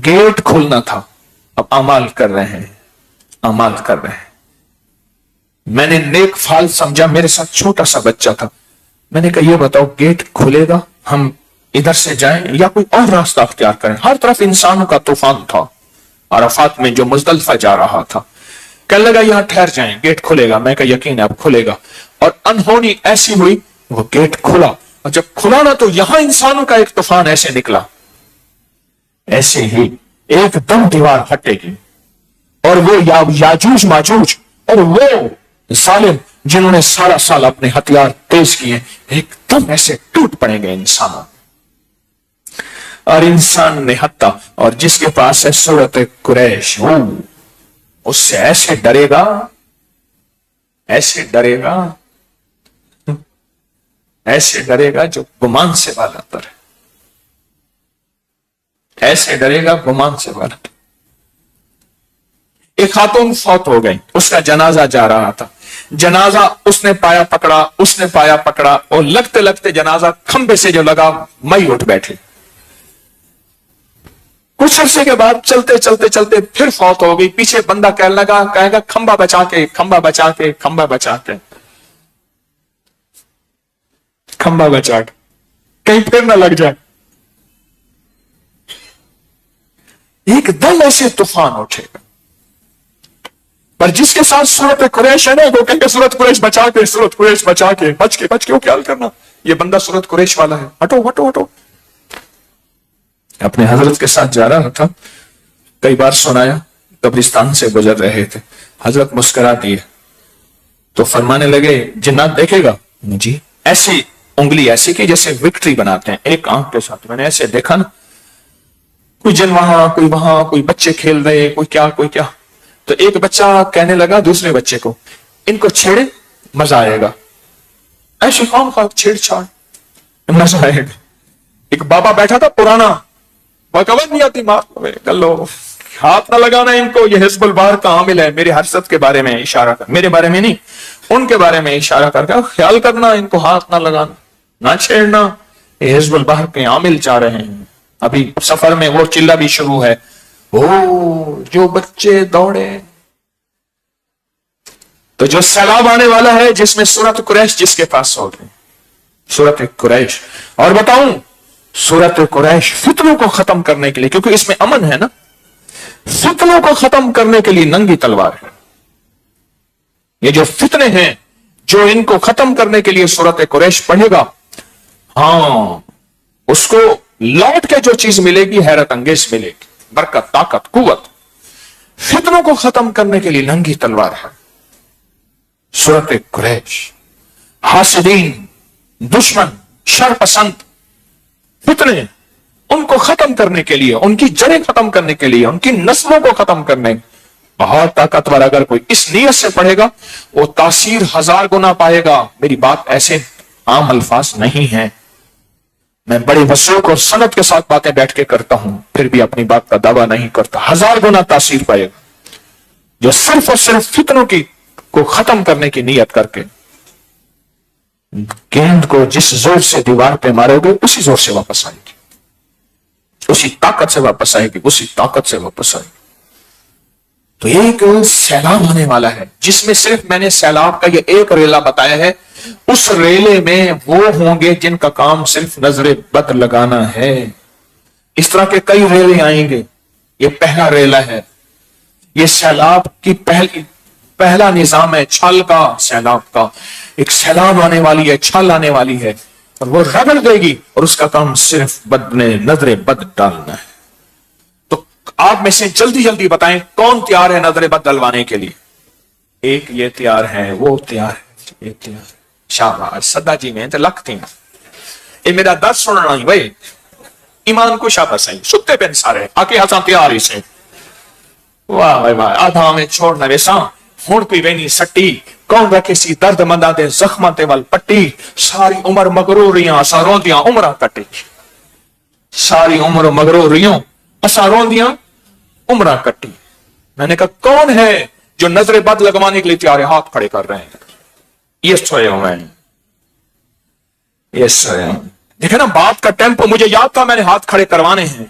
گیٹ کھولنا تھا, اب اعمال کر رہے ہیں. میں نے نیک فال سمجھا, میرے ساتھ چھوٹا سا بچہ تھا. میں نے کہا یہ بتاؤ گیٹ کھلے گا, ہم ادھر سے جائیں یا کوئی اور راستہ اختیار کریں. ہر طرف انسانوں کا طوفان تھا عرفات میں جو مزدلفہ جا رہا تھا. کہنے لگا یہاں ٹھہر جائیں, گیٹ کھلے گا. میں کہا یقین ہے اب کھلے گا. اور انہونی ایسی ہوئی, وہ گیٹ کھلا, اور جب کھلا نا تو یہاں انسانوں کا ایک طوفان ایسے نکلا, ایسے ہی ایک دم دیوار ہٹے گی, اور وہ یاجوج ماجوج اور وہ ظالم جنہوں نے سارا سال اپنے ہتھیار تیز کیے, ایک دم ایسے ٹوٹ پڑیں گے انسانوں. اور انسان نے حتیٰ, اور جس کے پاس ہے سورت قریش, اس سے ایسے ڈرے گا جو گمان سے بالا تر ہے. ایسے ڈرے گا گمان سے بالا تر. ایک خاتون فوت ہو گئی, اس کا جنازہ جا رہا تھا. جنازہ اس نے پایا پکڑا, اور لگتے لگتے جنازہ کھمبے سے جو لگا, مئی اٹھ بیٹھے. کچھ عرصے کے بعد چلتے پھر فوت ہو گئی. پیچھے بندہ کہنے لگا, کہے گا کھمبا بچا کے, کھمبا بچا کے کہیں پھر نہ لگ جائے. ایک دم ایسے طوفان اٹھے گا. پر جس کے ساتھ سورت قریش ہے نا, وہ کہیں گے سورت قریش بچا کے بچ کے وہ خیال کرنا, یہ بندہ سورت قریش والا ہے, ہٹو. اپنے حضرت کے ساتھ جا رہا تھا, کئی بار سنایا, قبرستان سے گزر رہے تھے. حضرت مسکرا دیے تو فرمانے لگے جنات دیکھے گا جی. ایسی انگلی ایسی کی جیسے وکٹری بناتے ہیں, ایک آنکھ کے ساتھ. میں نے ایسے دیکھا نا, کوئی جن وہاں, کوئی وہاں, کوئی بچے کھیل رہے, کوئی کیا. تو ایک بچہ کہنے لگا دوسرے بچے کو, ان کو چھیڑے مزہ آئے گا. ایسے خام خواہ چھیڑ چھاڑ مزہ آئے گا. ایک بابا بیٹھا تھا پرانا, بغاوت نہیں آتی معاف کر لو, ہاتھ نہ لگانا ان کو, یہ حزب البحر کا عامل ہے. میرے حرست کے بارے میں اشارہ کر, میرے بارے میں نہیں, ان کے بارے میں اشارہ کر کے خیال کرنا, ان کو ہاتھ نہ لگانا, نہ چھیڑنا, یہ حزب البحر کے عامل چاہ رہے ہیں. ابھی سفر میں وہ چلہ بھی شروع ہے, او جو بچے دوڑے. تو جو سیلاب آنے والا ہے جس میں سورت قریش جس کے پاس ہو گئی, سورت قریش. اور بتاؤں, سورت قریش فتنوں کو ختم کرنے کے لیے, کیونکہ اس میں امن ہے نا, فتنوں کو ختم کرنے کے لیے ننگی تلوار ہے. یہ جو فتنے ہیں, جو ان کو ختم کرنے کے لیے سورت قریش پڑھے گا, ہاں اس کو لوٹ کے جو چیز ملے گی حیرت انگیز ملے گی, برکت, طاقت, قوت. فتنوں کو ختم کرنے کے لیے ننگی تلوار ہے سورت قریش. حاسدین, دشمن, شر پسند, فتنے, ان کو ختم کرنے کے لیے, ان کی جڑیں ختم کرنے کے لیے, ان کی نسلوں کو ختم کرنے, بہت طاقتور. اگر کوئی اس نیت سے پڑھے گا وہ تاثیر 1000 گنا پائے گا. میری بات ایسے عام الفاظ نہیں ہیں, میں بڑے وسوق اور صنعت کے ساتھ باتیں بیٹھ کے کرتا ہوں, پھر بھی اپنی بات کا دعویٰ نہیں کرتا. 1000 گنا تاثیر پائے گا جو صرف اور صرف فتنوں کی کو ختم کرنے کی نیت کر کے گیند کو جس زور سے دیوار پہ مارو گے اسی زور سے واپس آئے گی, اسی طاقت سے واپس آئے گی, اسی طاقت سے واپس آئے گی. تو ایک سیلاب آنے والا ہے جس میں صرف میں نے سیلاب کا یہ ایک ریلا بتایا ہے. اس ریلے میں وہ ہوں گے جن کا کام صرف نظر بد لگانا ہے. اس طرح کے کئی ریلے آئیں گے, یہ پہلا ریلا ہے. یہ سیلاب کی پہلا نظام ہے چھال کا, سیلاب کا. ایک سیلاب آنے والی ہے, چھال آنے والی ہے, اور وہ رگڑ دے گی, اور اس کا کام صرف نظر بد ڈالنا ہے. تو آپ میں سے جلدی جلدی بتائیں کون تیار ہے نظر بد ڈلوانے کے لیے؟ ایک یہ تیار ہے, وہ تیار ہے, یہ تیار ہے. شاباش سدا جی میں تو لکھ تھی, یہ میرا درد سننا ہی بھائی, ایمان کو شاباش ہے. ستے پہ سارے آکے ہساں تیار ہی سے, واہ بھائی واہ. آدھا میں چھوڑنا ویسا ہون پی وینی سٹی, کون رکھے سی درد مندہ دے زخمہ تے وال پٹی. ساری عمر مغروریاں اسا روندیاں عمرہ کٹی, ساری عمر مغروریاں اسا روندیاں عمرہ کٹی. میں نے کہا کون ہے جو نظر بد لگوانے کے لیے تیار ہے؟ ہاتھ کھڑے کر رہے ہیں. یس ہوئے ہوں میں, یس ہوئے ہوں. دیکھیں نا بات کا ٹیمپو, مجھے یاد تھا میں نے ہاتھ کھڑے کروانے ہیں,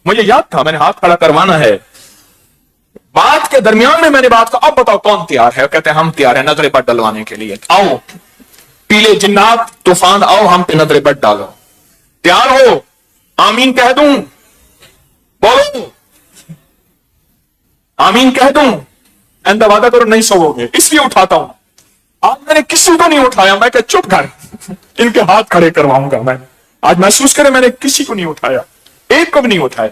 مجھے یاد تھا میں نے ہاتھ کھڑا کروانا ہے. بات کے درمیان میں نے بات کہا اب بتاؤ کون تیار ہے؟ کہتے ہیں ہم تیار ہیں نظر بد ڈلوانے کے لیے. آؤ پیلے جنات طوفان آؤ ہم پہ نظر بد ڈالو. تیار ہو؟ آمین کہہ دوں؟ بولو آمین کہہ دوں؟ اندہ وعدہ کرو نہیں سوو گے, اس لیے اٹھاتا ہوں. آج میں نے کسی کو نہیں اٹھایا, میں کہ چپ کر, ان کے ہاتھ کھڑے کرواؤں گا. میں آج محسوس کرے میں نے کسی کو نہیں اٹھایا, ایک کو بھی نہیں اٹھایا.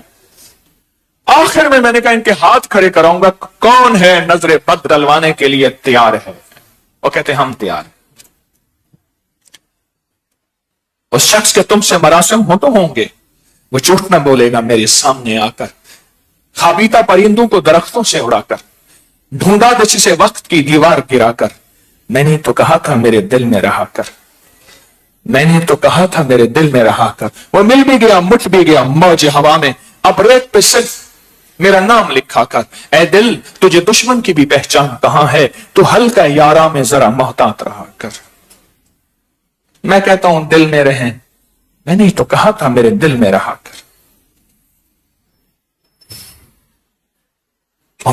آخر میں نے کہا ان کے ہاتھ کھڑے کراؤں گا, کون ہے نظر بد ڈلوانے کے لیے تیار ہے؟ وہ کہتے ہیں ہم تیار ہیں. اس شخص کے تم سے مراسم ہو تو ہوں گے, وہ جھوٹ نہ بولے گا میرے سامنے آ کر. خابیتا پرندوں کو درختوں سے اڑا کر, ڈھونڈا دچ سے وقت کی دیوار گرا کر. میں نے تو کہا تھا میرے دل میں رہا کر, میں نے تو کہا تھا میرے دل میں رہا کر. وہ مل بھی گیا مٹ بھی گیا موج ہوا میں, اب ریت پہ صرف میرا نام لکھا کر. اے دل تجھے دشمن کی بھی پہچان کہاں ہے, تو ہلکا یارا میں ذرا محتاط رہا کر. میں کہتا ہوں دل میں رہیں, میں نے تو کہا تھا میرے دل میں رہا کر.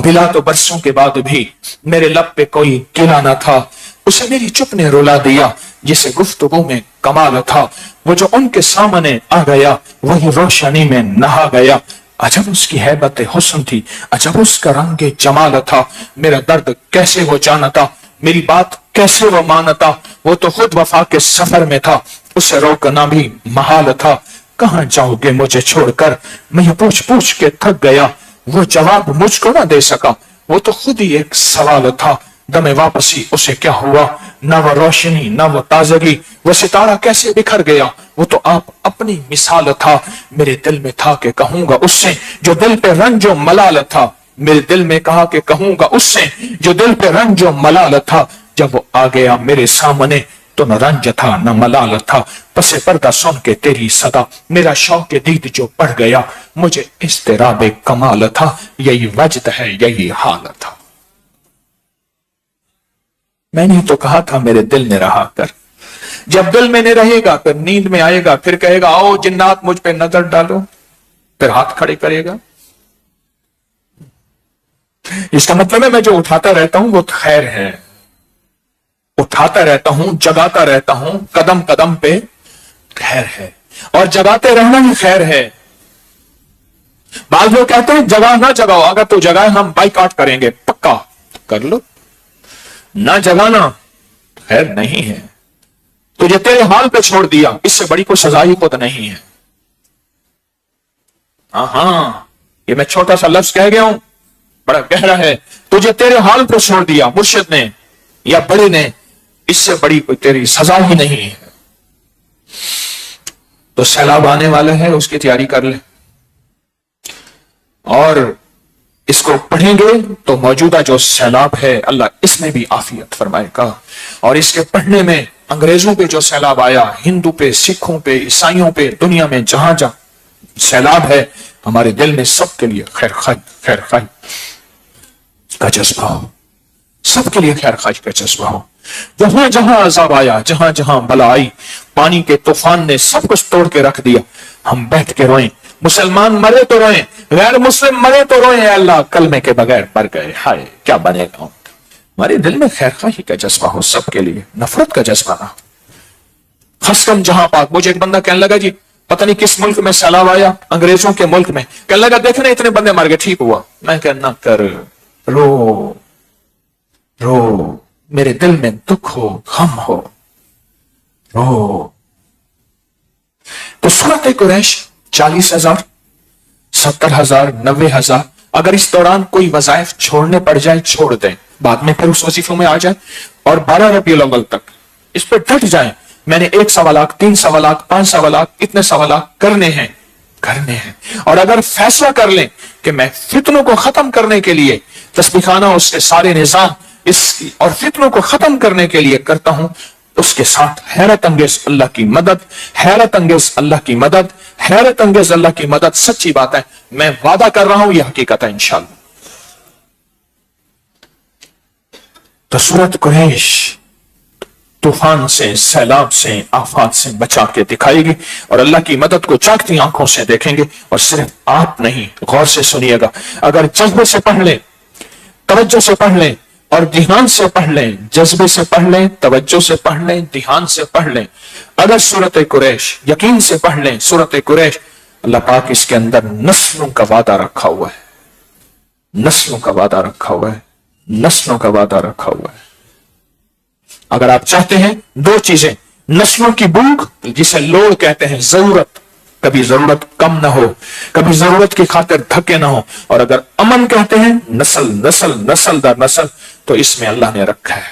ملا تو برسوں کے بعد بھی میرے لب پہ کوئی گلا نہ تھا, اسے میری چپ نے رلا دیا جسے گفتگو میں کمال تھا. وہ جو ان کے سامنے آ گیا وہی روشنی میں نہا گیا. عجب اس کی ہیبت حسن تھی, عجب اس کا رنگ جمال تھا. میرا درد کیسے وہ جانتا, میری بات کیسے وہ مانتا. وہ تو خود وفا کے سفر میں تھا, اسے روکنا بھی محال تھا. کہاں جاؤ گے مجھے چھوڑ کر, میں یہ پوچھ پوچھ کے تھک گیا. وہ جواب مجھ کو نہ دے سکا, وہ تو خود ہی ایک سوال تھا. دم واپسی اسے کیا ہوا, نہ وہ روشنی نہ وہ تازگی. وہ ستارہ کیسے بکھر گیا, وہ تو آپ اپنی مثال تھا. میرے دل میں تھا کہ کہوں گا اس سے جو دل پہ رنج و ملال تھا, میرے دل میں کہا کہ کہوں گا اس سے جو دل پہ رنج و ملال تھا. جب وہ آ گیا میرے سامنے تو نہ رنج تھا نہ ملال تھا، پس پردہ سن کے تیری صدا، میرا شوق دید جو بڑھ گیا، مجھے اضطراب کمال تھا، یہی وجد ہے یہی حال تھا۔ میں نے تو کہا تھا میرے دل میں رہا کر، جب دل میں نہیں رہے گا پھر نیند میں آئے گا، پھر کہے گا آؤ جنات مجھ پہ نظر ڈالو، پھر ہاتھ کھڑے کرے گا۔ اس کا مطلب ہے میں جو اٹھاتا رہتا ہوں وہ خیر ہے، اٹھاتا رہتا ہوں، جگاتا رہتا ہوں، قدم قدم پہ خیر ہے، اور جگاتے رہنا ہی خیر ہے۔ بعض لوگ کہتے ہیں جگہ نہ جگاؤ، اگر تو جگائے ہم بائیکاٹ کریں گے، پکا کر لو، نہ جگانا خیر نہیں ہے، تجھے تیرے حال پہ چھوڑ دیا، اس سے بڑی کوئی سزا ہی خود نہیں ہے۔ ہاں یہ میں چھوٹا سا لفظ کہہ گیا ہوں، بڑا گہرا ہے، تجھے تیرے حال پہ چھوڑ دیا مرشد نے یا بڑے نے، اس سے بڑی کوئی تیری سزا ہی نہیں ہے۔ تو سیلاب آنے والا ہے، اس کی تیاری کر لے، اور اس کو پڑھیں گے تو موجودہ جو سیلاب ہے اللہ اس میں بھی عافیت فرمائے گا، اور اس کے پڑھنے میں انگریزوں پہ جو سیلاب آیا، ہندو پہ، سکھوں پہ، عیسائیوں پہ، دنیا میں جہاں جہاں سیلاب ہے، ہمارے دل میں سب کے لیے خیر خواہی کا جذبہ ہو، سب کے لیے خیر خواہی کا جذبہ ہو۔ جہاں جہاں عذاب آیا، جہاں جہاں بلا آئی، پانی کے طوفان نے سب کچھ توڑ کے رکھ دیا، ہم بیٹھ کے روئیں، مسلمان مرے تو روئیں، غیر مسلم مرے تو روئیں، اے اللہ کلمے کے بغیر مر گئے، ہائے کیا بنے گا۔ ہمارے دل میں خیر خواہی کا جذبہ ہو، سب کے لیے نفرت کا جذبہ نہ ہو۔ خاص جہاں پاک، مجھے ایک بندہ کہنے لگا جی پتہ نہیں کس ملک میں سیلاب آیا، انگریزوں کے ملک میں، کہنے لگا دیکھنے اتنے بندے مر گئے، ٹھیک ہوا۔ میں کہنا کر، رو میرے دل میں دکھ ہو، غم ہو، رو۔ تو سورۃ قریش 40,000، 70,000، 90,000، اگر اس دوران کوئی وظائف چھوڑنے پڑ جائے چھوڑ دیں، بعد میں پھر اس وظیفوں میں آ جائے، اور 12 ربیع الاول تک اس پہ ڈٹ جائیں۔ میں نے 1 سوالات، 3 سوالات، 5 سوالات، اتنے سوالات کرنے ہیں، اور اگر فیصلہ کر لیں کہ میں فتنوں کو ختم کرنے کے لیے تسبیح خانہ اس کے سارے نظام اور فتنوں کو ختم کرنے کے لیے کرتا ہوں، اس کے ساتھ حیرت انگیز اللہ کی مدد، حیرت انگیز اللہ کی مدد، حیرت انگیز اللہ کی مدد، سچی بات ہے، میں وعدہ کر رہا ہوں، یہ حقیقت ہے انشاءاللہ۔ تو سورۃ قریش طوفان سے، سیلاب سے، آفات سے بچا کے دکھائے گی، اور اللہ کی مدد کو چاکتی آنکھوں سے دیکھیں گے۔ اور صرف آپ نہیں، غور سے سنیے گا، اگر جذبے سے پڑھ لیں، توجہ سے پڑھ لیں اور دھیان سے پڑھ لیں، جذبے سے پڑھ لیں، توجہ سے پڑھ لیں، دھیان سے پڑھ لیں، اگر سورۃ قریش یقین سے پڑھ لیں، سورۃ قریش، اللہ پاک اس کے اندر نسلوں کا وعدہ رکھا ہوا ہے، نسلوں کا وعدہ رکھا ہوا ہے، نسلوں کا وعدہ رکھا ہوا ہے۔ اگر آپ چاہتے ہیں 2 چیزیں، نسلوں کی بھوک جسے لوڑ کہتے ہیں، ضرورت، کبھی ضرورت کم نہ ہو، کبھی ضرورت کی خاطر دھکے نہ ہو، اور اگر امن کہتے ہیں، نسل نسل نسل در نسل، تو اس میں اللہ نے رکھا ہے۔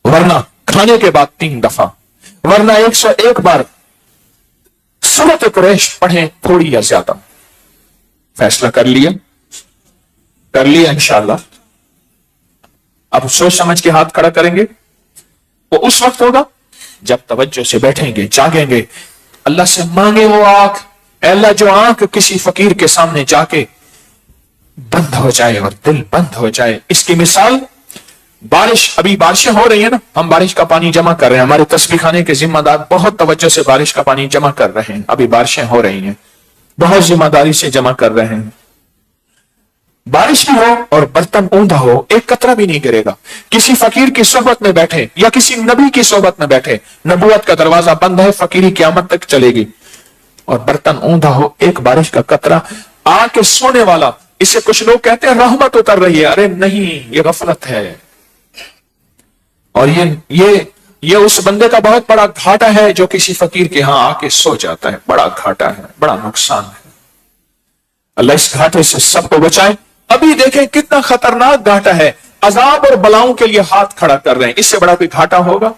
ورنہ کھانے کے بعد 3 دفعہ، ورنہ 101 بار سورۃ قریش پڑھیں، تھوڑی یا زیادہ۔ فیصلہ کر لیا انشاءاللہ۔ اب سوچ سمجھ کے ہاتھ کھڑا کریں گے، وہ اس وقت ہوگا جب توجہ سے بیٹھیں گے، جاگیں گے، اللہ سے مانگے وہ آنکھ، اے اللہ جو آنکھ کسی فقیر کے سامنے جا کے بند ہو جائے اور دل بند ہو جائے۔ اس کی مثال بارش، ابھی بارشیں ہو رہی ہیں نا، ہم بارش کا پانی جمع کر رہے ہیں، ہمارے تسبیح خانے کے ذمہ دار بہت توجہ سے بارش کا پانی جمع کر رہے ہیں، ابھی بارشیں ہو رہی ہیں، بہت ذمہ داری سے جمع کر رہے ہیں۔ بارش بھی ہو اور برتن اوندا ہو، ایک قطرہ بھی نہیں گرے گا۔ کسی فقیر کی صحبت میں بیٹھے یا کسی نبی کی صحبت میں بیٹھے، نبوت کا دروازہ بند ہے، فقیری قیامت تک چلے گی، اور برتن اوندا ہو، ایک بارش کا قطرہ آ کے سونے والا، اسے کچھ لوگ کہتے ہیں رحمت اتر رہی ہے، ارے نہیں، یہ غفلت ہے، اور یہ اس بندے کا بہت بڑا گھاٹا ہے جو کسی فقیر کے ہاں آ کے سو جاتا ہے، بڑا گھاٹا ہے، بڑا نقصان ہے۔ اللہ اس گھاٹے سے سب کو بچائے۔ ابھی دیکھیں کتنا خطرناک گھاٹا ہے، عذاب اور بلاؤں کے لیے ہاتھ کھڑا کر رہے ہیں، اس سے بڑا کوئی گھاٹا ہوگا؟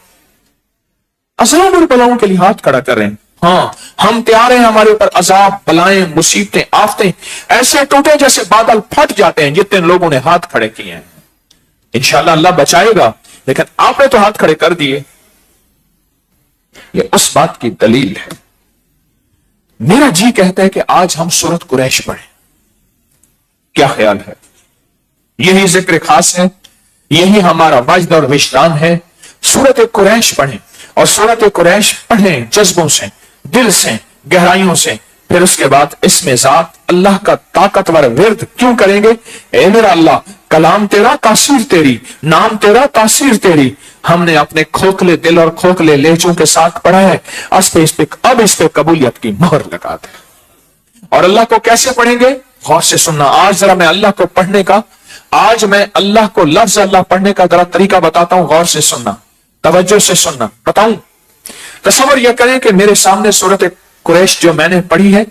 عذاب اور بلاؤں کے لیے ہاتھ کھڑا کر رہے ہیں۔ ہاں ہم تیار ہیں، ہمارے اوپر عذاب، بلائیں، مصیبتیں، آفتیں ایسے ٹوٹے جیسے بادل پھٹ جاتے ہیں، جتنے لوگوں نے ہاتھ کھڑے کیے ہیں۔ انشاءاللہ اللہ بچائے گا، لیکن آپ نے تو ہاتھ کھڑے کر دیے. یہ اس بات کی دلیل ہے. میرا جی کہتا ہے کہ آج ہم سورت قریش پڑھیں. کیا خیال ہے؟ یہی ذکر خاص ہے, یہی ہمارا وجد اور وجدان ہے. سورت قریش پڑھیں, اور سورت قریش پڑھیں جذبوں سے, دل سے, گہرائیوں سے. پھر اس کے بعد اس میں ذات اللہ کا طاقتور ورد کیوں کریں گے؟ اے میرا اللہ, کلام تیرا تاثیر تیری, نام تیرا تاثیر تیری. ہم نے اپنے کھوکھلے دل اور کھوکھلے لہجوں کے ساتھ پڑھا ہے, اب اس پہ قبولیت کی مہر لگا دے. اور اللہ کو کیسے پڑھیں گے؟ غور سے سننا. آج ذرا میں اللہ کو پڑھنے کا, آج میں اللہ کو لفظ اللہ پڑھنے کا ذرا طریقہ بتاتا ہوں. غور سے سننا, توجہ سے سننا. بتاؤں, تصور یہ کریں کہ میرے سامنے سورت قریش جو میں نے پڑھی ہے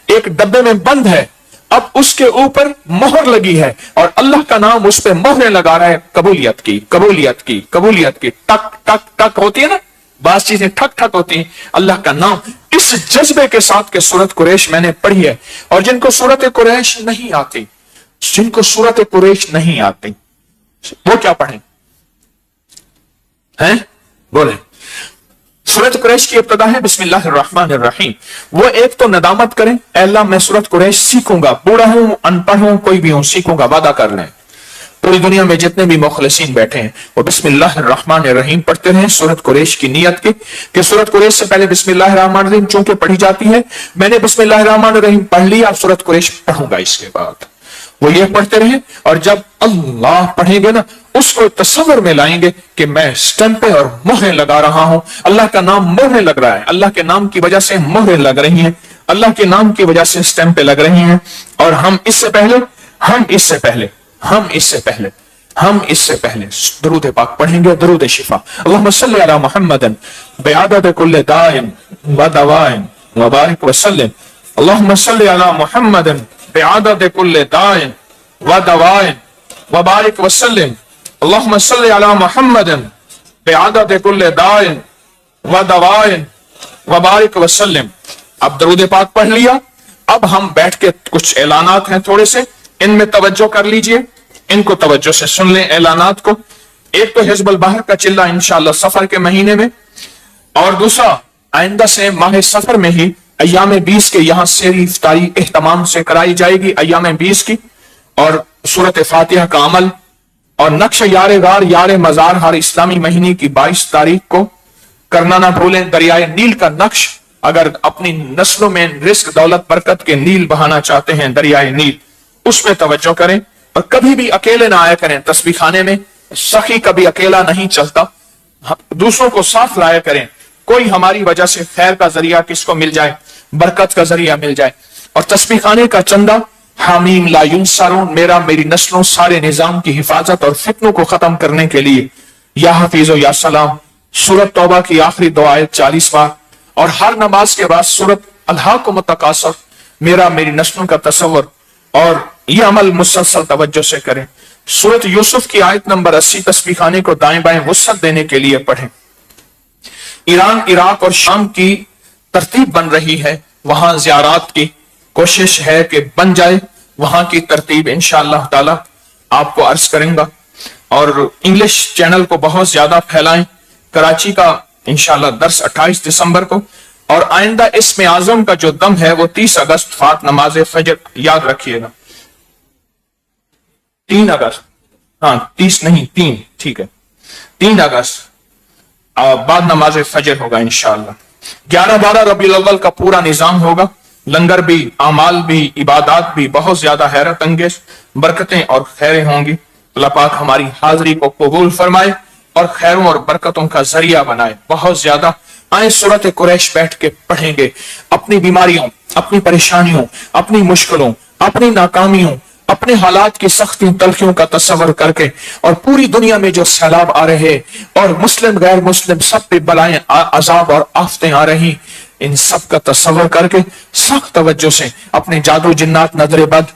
ایک ڈبے میں بند ہے, اب اس کے اوپر مہر لگی ہے اور اللہ کا نام اس پہ مہریں لگا رہا ہے. قبولیت کی, قبولیت کی, قبولیت کی. ٹک ٹک ٹک ہوتی ہے نا, بعض چیزیں ٹھک ٹھک ہوتی ہیں. اللہ کا نام اس جذبے کے ساتھ کہ سورت قریش میں نے پڑھی ہے. اور جن کو سورت قریش نہیں آتی, جن کو سورت قریش نہیں آتی, وہ کیا پڑھیں ہیں؟ بولیں. سورت قریش کی ابتدا ہے بسم اللہ الرحمن الرحیم. وہ ایک تو ندامت کریں, اے اللہ میں سورت قریش سیکھوں گا, بوڑھا ہوں, ان پڑھ ہوں, کوئی بھی ہوں, سیکھوں گا. وعدہ کر لیں. پوری دنیا میں جتنے بھی مخلصین بیٹھے ہیں وہ بسم اللہ الرحمن الرحیم پڑھتے رہیں سورت قریش کی نیت کی کہ سورت قریش سے پہلے بسم اللہ الرحمن الرحیم چونکہ پڑھی جاتی ہے, میں نے بسم اللہ الرحمن الرحیم پڑھ لی, اب سورت قریش پڑھوں گا. اس کے بعد وہ یہ پڑھتے رہیں, اور جب اللہ پڑھیں گے نا اس کو تصور میں لائیں گے کہ میں سٹمپیں اور مہریں لگا رہا ہوں. اللہ کا نام مہریں لگ رہا ہے, اللہ کے نام کی وجہ سے مہریں لگ رہی ہیں, اللہ کے نام کی وجہ سے سٹمپیں لگ رہی ہیں. اور ہم اس سے پہلے درود پاک پڑھیں گے, درود شفا. اللہم صلی علی محمد بعدد کل داء و دواء وبارک وسلم. اللہم صلی علی محمد بعدد کل داء و دواء وبارک وسلم. اللہم صلی علی محمد بعدد کل داء و دواء وبارک وسلم. اب درود پاک پڑھ لیا, اب ہم بیٹھ کے کچھ اعلانات ہیں تھوڑے سے, ان میں توجہ کر لیجئے, ان کو توجہ سے سن لیں اعلانات کو. ایک تو حزب البحر کا چلہ انشاءاللہ سفر کے مہینے میں, اور دوسرا آئندہ سے ماہ سفر میں ہی ایام 20 کے یہاں سحری افطاری اہتمام سے کرائی جائے گی ایام 20 کی. اور سورت فاتحہ کا عمل اور نقش یار غار یار مزار ہر اسلامی مہینے کی 22 تاریخ کو کرنا نہ بھولیں. دریائے نیل کا نقش, اگر اپنی نسلوں میں رزق دولت برکت کے نیل بہانا چاہتے ہیں, دریائے نیل, اس میں توجہ کریں. اور کبھی بھی اکیلے نہ آیا کریں تسبیح خانے میں, سخی کبھی اکیلا نہیں چلتا, دوسروں کو ساتھ لایا کریں. کوئی ہماری وجہ سے خیر کا ذریعہ کس کو مل جائے, برکت کا ذریعہ مل جائے. اور تسبیح خانے کا چندہ حامیم لا ینصرون, میری نسلوں سارے نظام کی حفاظت اور فتنوں کو ختم کرنے کے لیے, یا حفیظ و یا سلام, سورت توبہ کی آخری 2 آیت 40 بار, اور ہر نماز کے بعد سورت الہاکم التکاثر, میری نسلوں کا تصور. اور یہ عمل مسلسل توجہ سے کریں. سورت یوسف کی آیت نمبر 80 تسبیح خانے کو دائیں بائیں وسعت دینے کے لیے پڑھیں. ایران, عراق اور شام کی ترتیب بن رہی ہے, وہاں زیارات کی کوشش ہے کہ بن جائے. وہاں کی ترتیب انشاءاللہ تعالی آپ کو عرض کریں گا. اور انگلش چینل کو بہت زیادہ پھیلائیں. کراچی کا انشاءاللہ درس 28 دسمبر کو, اور آئندہ اسم اعظم کا جو دم ہے وہ 30 اگست فات نماز فجر, یاد رکھیے گا 3 اگست, ہاں 30 نہیں 3, ٹھیک ہے 3 اگست بعد نماز فجر ہوگا انشاءاللہ. 11-12 ربیع الاول کا پورا نظام ہوگا, لنگر بھی, اعمال بھی, عبادات بھی, بہت زیادہ حیرت انگیز برکتیں اور خیریں ہوں گی. اللہ پاک ہماری حاضری کو قبول فرمائے اور خیروں اور برکتوں کا ذریعہ بنائے. بہت زیادہ آئیں سورت قریش بیٹھ کے پڑھیں گے, اپنی بیماریوں, اپنی پریشانیوں, اپنی مشکلوں, اپنی ناکامیوں, اپنے حالات کی سختی تلخیوں کا تصور کر کے, اور پوری دنیا میں جو سیلاب آ رہے اور مسلم غیر مسلم سب پہ بلائیں, عذاب اور آفتیں آ رہی, ان سب کا تصور کر کے سخت توجہ سے اپنے جادو جنات, نظر بد